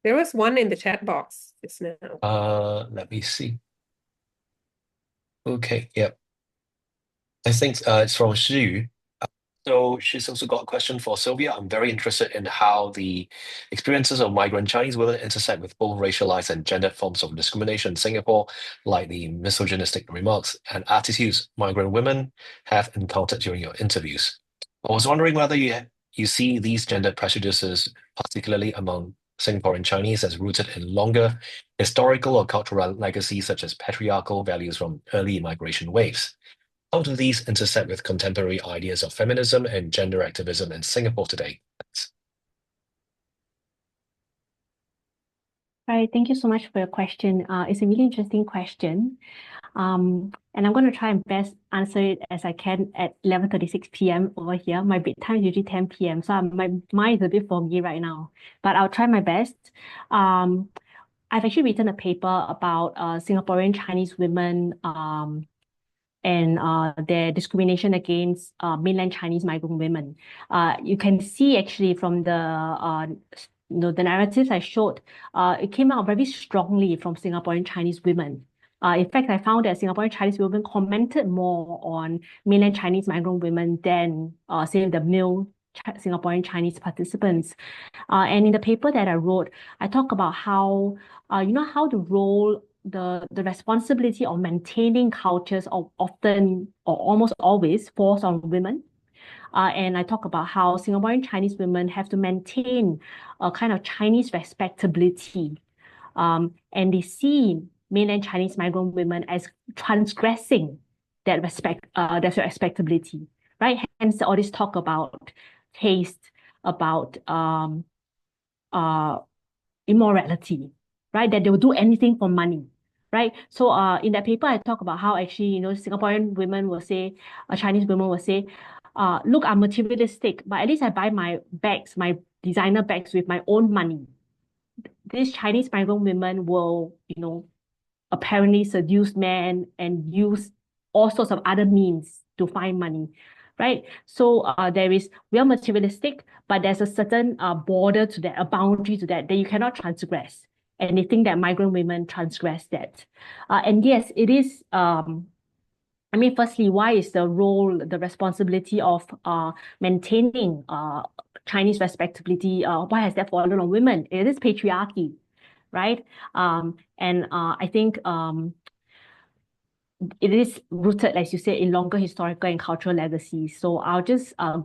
S3: There was one in the chat box just now.
S2: Let me see. Okay, yeah. I think it's from Shi Yu. So she's also got a question for Sylvia. I'm very interested in how the experiences of migrant Chinese women intersect with both racialized and gendered forms of discrimination in Singapore, like the misogynistic remarks and attitudes migrant women have encountered during your interviews. I was wondering whether you see these gendered prejudices, particularly among Singaporean Chinese, as rooted in longer historical or cultural legacies such as patriarchal values from early migration waves. How do these intersect with contemporary ideas of feminism and gender activism in Singapore today? Thanks.
S1: Right, thank you so much for your question. It's a really interesting question. And I'm going to try and best answer it as I can at 11:36 p.m. over here. My bedtime is usually 10 p.m., so my mind is a bit foggy right now, but I'll try my best. I've actually written a paper about Singaporean Chinese women and their discrimination against mainland Chinese migrant women. You can see actually from the narratives I showed, it came out very strongly from Singaporean Chinese women. In fact, I found that Singaporean Chinese women commented more on mainland Chinese migrant women than, say, the male Singaporean Chinese participants. And in the paper that I wrote, I talk about how, how the responsibility of maintaining cultures often or almost always falls on women. And I talk about how Singaporean Chinese women have to maintain a kind of Chinese respectability. And they see mainland Chinese migrant women as transgressing that respectability, right? Hence all this talk about taste, about immorality, right? That they will do anything for money, right? So in that paper, I talk about how actually, Singaporean women will say, Chinese women will say, look, I'm materialistic, but at least I buy my bags, my designer bags with my own money. These Chinese migrant women will, apparently seduce men and use all sorts of other means to find money, right? So we are materialistic, but there's a certain border to that, a boundary to that you cannot transgress. And they think that migrant women transgress that. And yes, it is, firstly, why is the responsibility of maintaining Chinese respectability, why has that fallen on women? It is patriarchy, right? And I think it is rooted, as you said, in longer historical and cultural legacies. So I'll just I'll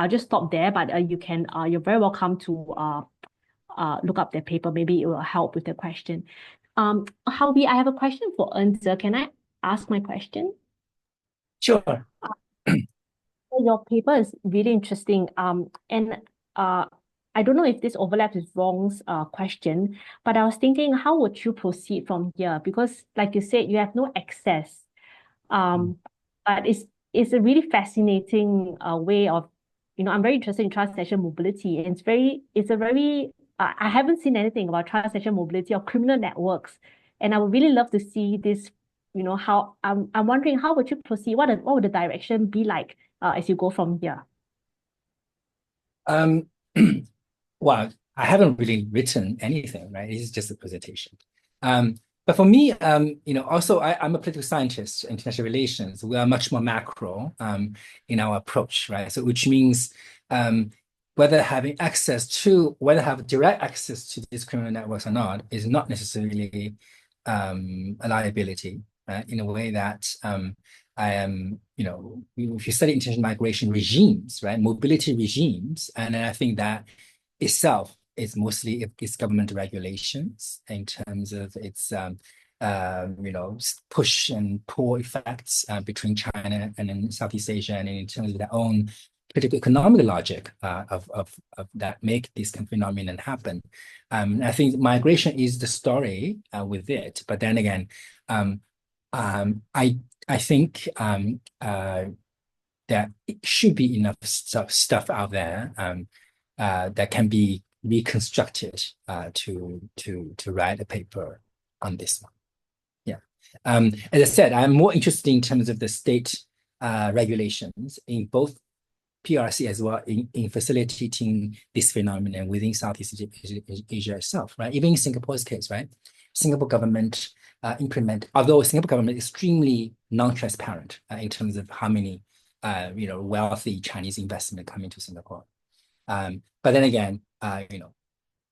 S1: just stop there, but you're very welcome to look up the paper. Maybe it will help with the question. Howie, I have a question for Enze. Can I ask my question?
S4: Sure.
S1: Your paper is really interesting. And I don't know if this overlaps with Rong's question, but I was thinking, how would you proceed from here? Because, like you said, you have no access. But it's a really fascinating way of, I'm very interested in trans-national mobility, and it's a very I haven't seen anything about trans-national mobility or criminal networks, and I would really love to see this. How I'm wondering, how would you proceed? What would the direction be like as you go from here?
S4: Well, I haven't really written anything, right? It's just a presentation. But for me, also I'm a political scientist, international relations. We are much more macro in our approach, right? So which means whether have direct access to these criminal networks or not is not necessarily a liability, right? In a way that I am, if you study international migration regimes, right, mobility regimes, and I think that itself is mostly its government regulations in terms of its push and pull effects between China and then Southeast Asia, and in terms of their own political economic logic of that make this kind of phenomenon happen. I think migration is the story with it, but then again, I think that it should be enough stuff out there that can be reconstructed to write a paper on this one. Yeah. As I said, I'm more interested in terms of the state regulations in both PRC as well in facilitating this phenomenon within Southeast Asia itself, right? Even in Singapore's case, right? Singapore government although Singapore government is extremely non-transparent in terms of how many wealthy Chinese investment coming to Singapore. But then again,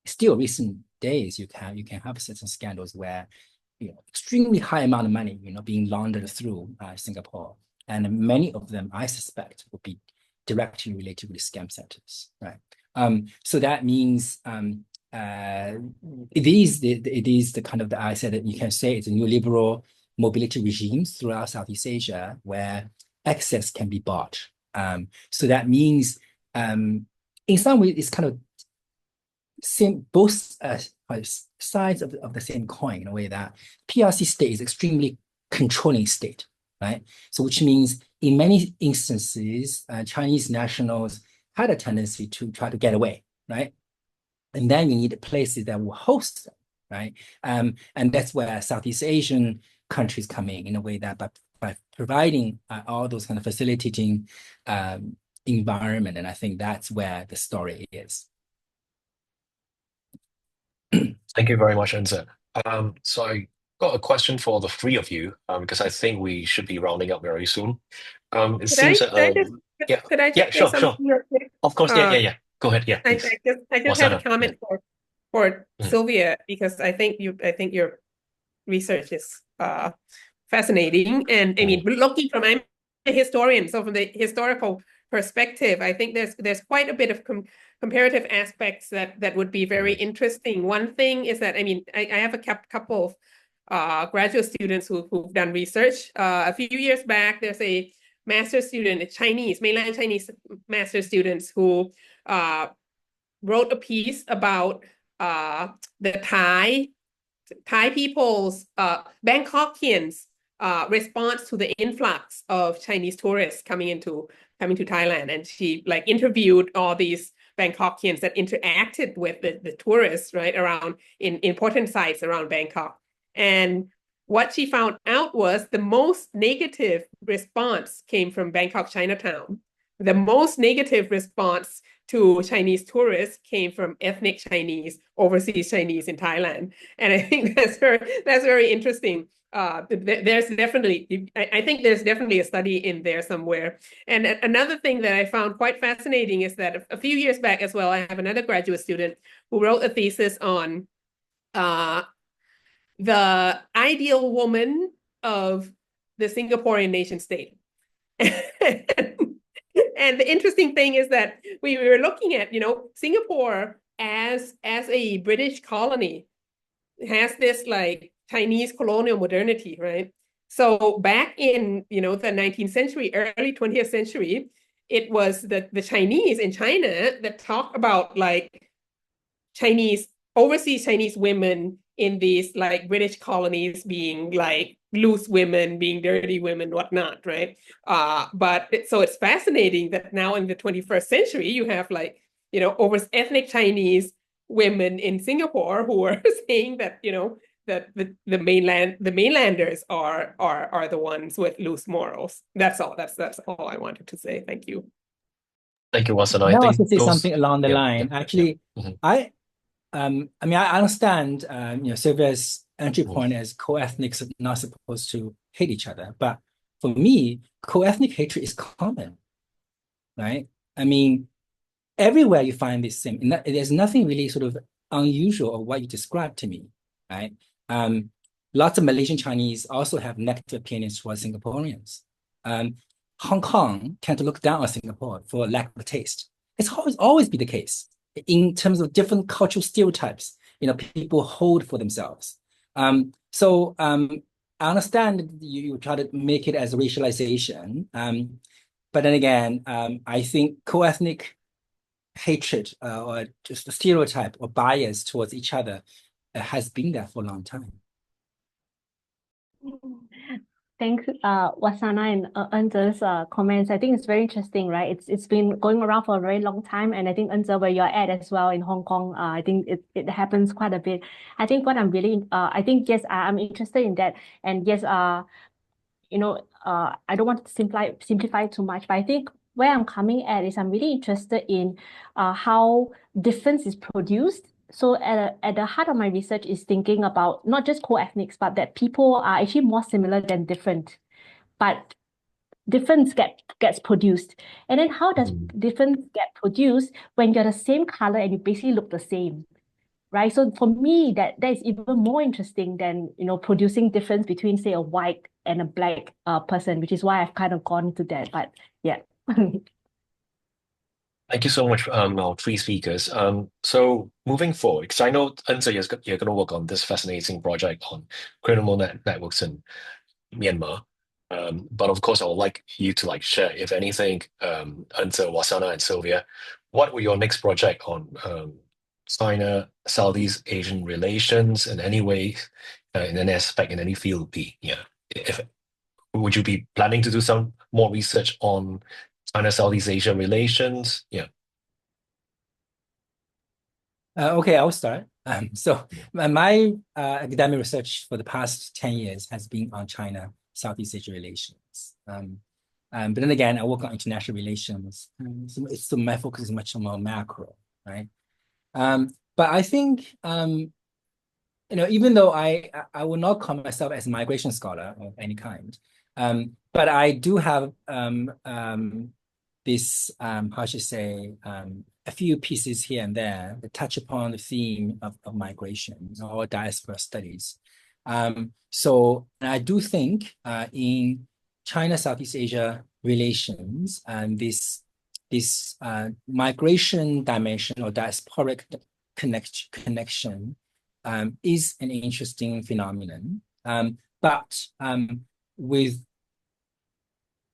S4: still recent days you can have certain scandals where extremely high amount of money being laundered through Singapore, and many of them I suspect will be directly related with scam centers, right? So that means it is the kind of I said that you can say it's a neoliberal mobility regimes throughout Southeast Asia where access can be bought. So that means in some ways it's kind of both sides of the same coin, in a way that PRC state is extremely controlling state, right? So which means in many instances, Chinese nationals had a tendency to try to get away, right? And then you need places that will host them, right? And that's where Southeast Asian countries come in a way that by providing all those kind of facilitating environment, and I think that's where the story is.
S2: Thank you very much, Enzo. So I got a question for the three of you, because I think we should be rounding up very soon. It seems that
S3: Could I just say
S2: sure.
S3: something real quick?
S2: Of course, yeah. Go ahead, yeah,
S3: I
S2: please.
S3: just have a comment for
S2: Mhm.
S3: Sylvia, because I think your research is fascinating. And I mean, looking from, I'm a historian, so from the historical perspective, I think there's quite a bit of comparative aspects that would be very interesting. One thing is that, I mean, I have a couple of graduate students who've done research. A few years back, there's a master's student, mainland Chinese master's students who wrote a piece about the Thai people's Bangkokians response to the influx of Chinese tourists coming to Thailand, and she interviewed all these Bangkokians that interacted with the tourists right around in important sites around Bangkok. And what she found out was the most negative response came from Bangkok Chinatown. The most negative response to Chinese tourists came from ethnic Chinese, overseas Chinese in Thailand. And I think that's very interesting. There's definitely, I think there's definitely a study in there somewhere. And another thing that I found quite fascinating is that a few years back as well, I have another graduate student who wrote a thesis on the ideal woman of the Singaporean nation state. And the interesting thing is that we were looking at, Singapore as a British colony has this Chinese colonial modernity, right? So back in, the 19th century, early 20th century, it was the Chinese in China that talk about overseas Chinese women in these British colonies being loose women, being dirty women, whatnot, right? But so it's fascinating that now in the 21st century, you have over ethnic Chinese women in Singapore who are saying that, that the mainlanders are the ones with loose morals. That's all. That's all I wanted to say. Thank you.
S2: Thank you, Wasan.
S4: I also say something along the line. Actually,
S2: Mhm.
S4: I mean, I understand, Sylvia's entry point as co-ethnics are not supposed to hate each other, but for me, co-ethnic hatred is common, right? I mean, everywhere you find this same, there's nothing really sort of unusual of what you described to me, right? Lots of Malaysian Chinese also have negative opinions towards Singaporeans. Hong Kong tend to look down on Singapore for lack of taste. It's always be the case in terms of different cultural stereotypes, people hold for themselves. So I understand that you try to make it as a racialization, but then again, I think co-ethnic hatred or just a stereotype or bias towards each other has been there for a long time.
S1: Thanks, Wasana and Enze's comments. I think it's very interesting, right? It's been going around for a very long time, and I think Enze, where you're at as well in Hong Kong, I think it happens quite a bit. I think what I'm really, I think yes, I'm interested in that, and yes, I don't want to simplify too much, but I think where I'm coming at is I'm really interested in how difference is produced. So at the heart of my research is thinking about not just co-ethnics, but that people are actually more similar than different. But difference gets produced. And then how does
S2: Mm.
S1: difference get produced when you're the same color and you basically look the same? Right. So for me, that is even more interesting than, producing difference between, say, a white and a black person, which is why I've kind of gone to that. But yeah.
S2: Thank you so much, our three speakers. So moving forward, because I know, Enzo, you're going to work on this fascinating project on criminal networks in Myanmar. But of course, I would like you to share, if anything, Enzo, Wasana, and Sylvia, what were your next project on China, Southeast Asian relations in any way, in any aspect, in any field be? Yeah. Would you be planning to do some more research on China, Southeast Asia relations? Yeah.
S4: Okay, I'll start. So my academic research for the past 10 years has been on China, Southeast Asia relations. But then again, I work on international relations. So my focus is much more macro, right? But I think, even though I will not call myself as a migration scholar of any kind, but I do have this, how should I say, a few pieces here and there that touch upon the theme of migration or diaspora studies. So I do think in China, Southeast Asia relations, and this migration dimension or diasporic connection is an interesting phenomenon. But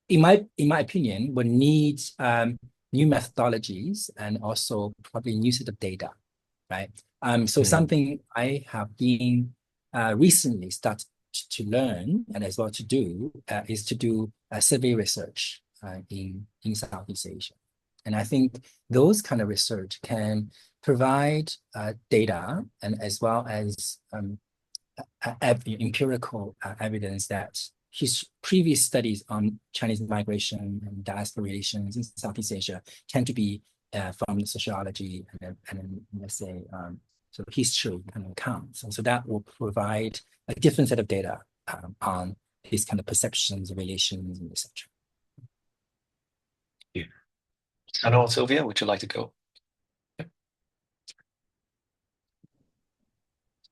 S4: in my opinion, would need new methodologies and also probably new set of data, right? So something I have been recently started to learn and as well to do is to do survey research in Southeast Asia. And I think those kind of research can provide data and as well as empirical evidence that his previous studies on Chinese migration and diaspora relations in Southeast Asia tend to be from the sociology and let's say sort of history kind of accounts. And so that will provide a different set of data on these kind of perceptions, relations, and etc.
S2: Yeah. And Sylvia, would you like to go? Yeah.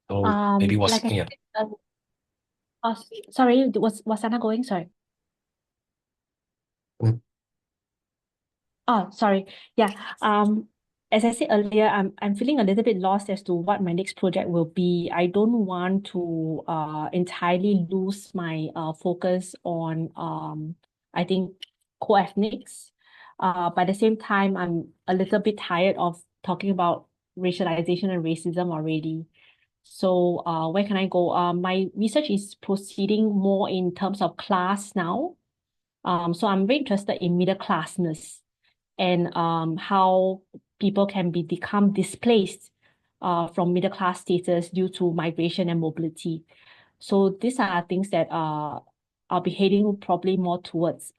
S2: So maybe
S1: Like I
S2: yeah.
S1: said, sorry, was Anna going? Sorry.
S2: Mm.
S1: Oh, sorry. Yeah. As I said earlier, I'm feeling a little bit lost as to what my next project will be. I don't want to entirely lose my focus on I think co-ethnics. But at the same time, I'm a little bit tired of talking about racialization and racism already. So where can I go? My research is proceeding more in terms of class now. So I'm very interested in middle classness and how people can become displaced from middle class status due to migration and mobility. So these are things that I'll be heading probably more towards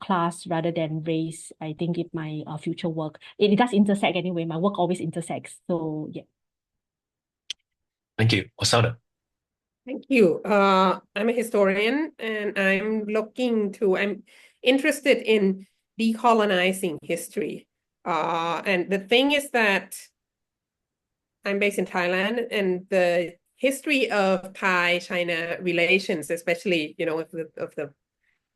S1: class rather than race, I think, in my future work. It does intersect anyway. My work always intersects. So yeah.
S2: Thank you. Osana.
S3: Thank you. I'm a historian and I'm interested in decolonizing history. And the thing is that I'm based in Thailand, and the history of Thai-China relations, especially, of the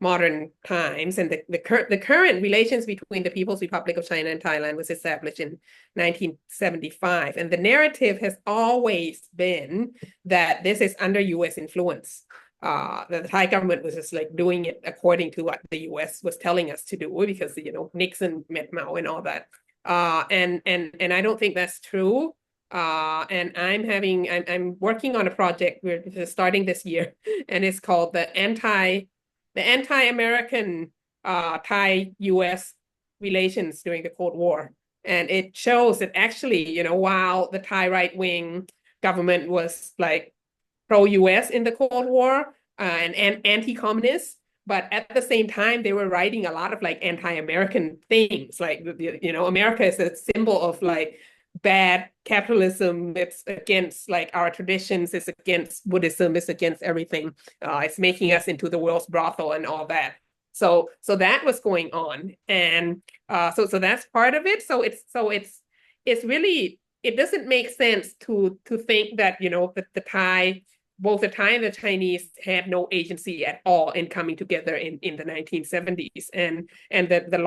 S3: modern times, and the current relations between the People's Republic of China and Thailand was established in 1975. And the narrative has always been that this is under US influence. The Thai government was just doing it according to what the US was telling us to do because, Nixon met Mao and all that. And I don't think that's true. And I'm working on a project we're starting this year, and it's called the anti-American Thai-US relations during the Cold War. And it shows that actually, while the Thai right-wing government was pro-US in the Cold War and anti-communist, but at the same time, they were writing a lot of anti-American things. America is a symbol of bad capitalism. It's against our traditions. It's against Buddhism. It's against everything. It's making us into the world's brothel and all that. So that was going on, and so that's part of it. So it's really, it doesn't make sense to think that, you know, that both the Thai and the Chinese had no agency at all in coming together in the 1970s, and the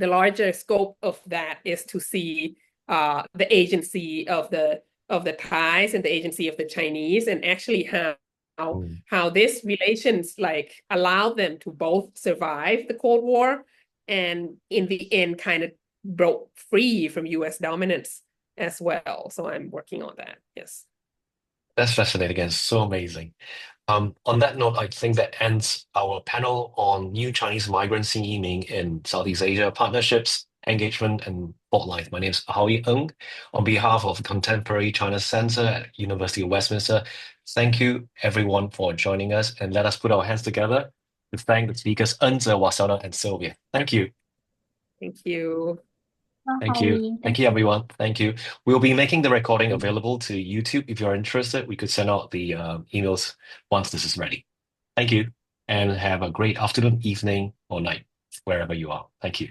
S3: larger scope of that is to see the agency of the Thais and the agency of the Chinese, and actually how this relations like allowed them to both survive the Cold War and in the end kind of broke free from US dominance as well. So I'm working on that. Yes.
S2: That's fascinating and so amazing. On that note, I think that ends our panel on new Chinese migrants teaming in Southeast Asia partnerships, engagement, and spotlight. My name is Howie Ng. On behalf of Contemporary China Center at University of Westminster, thank you everyone for joining us, and let us put our hands together to thank the speakers Enze, Wasana, and Sylvia. Thank you.
S3: Thank you.
S2: Thank you. Thank you, everyone. Thank you. We'll be making the recording available to YouTube. If you're interested, we could send out the emails once this is ready. Thank you, and have a great afternoon, evening, or night, wherever you are. Thank you.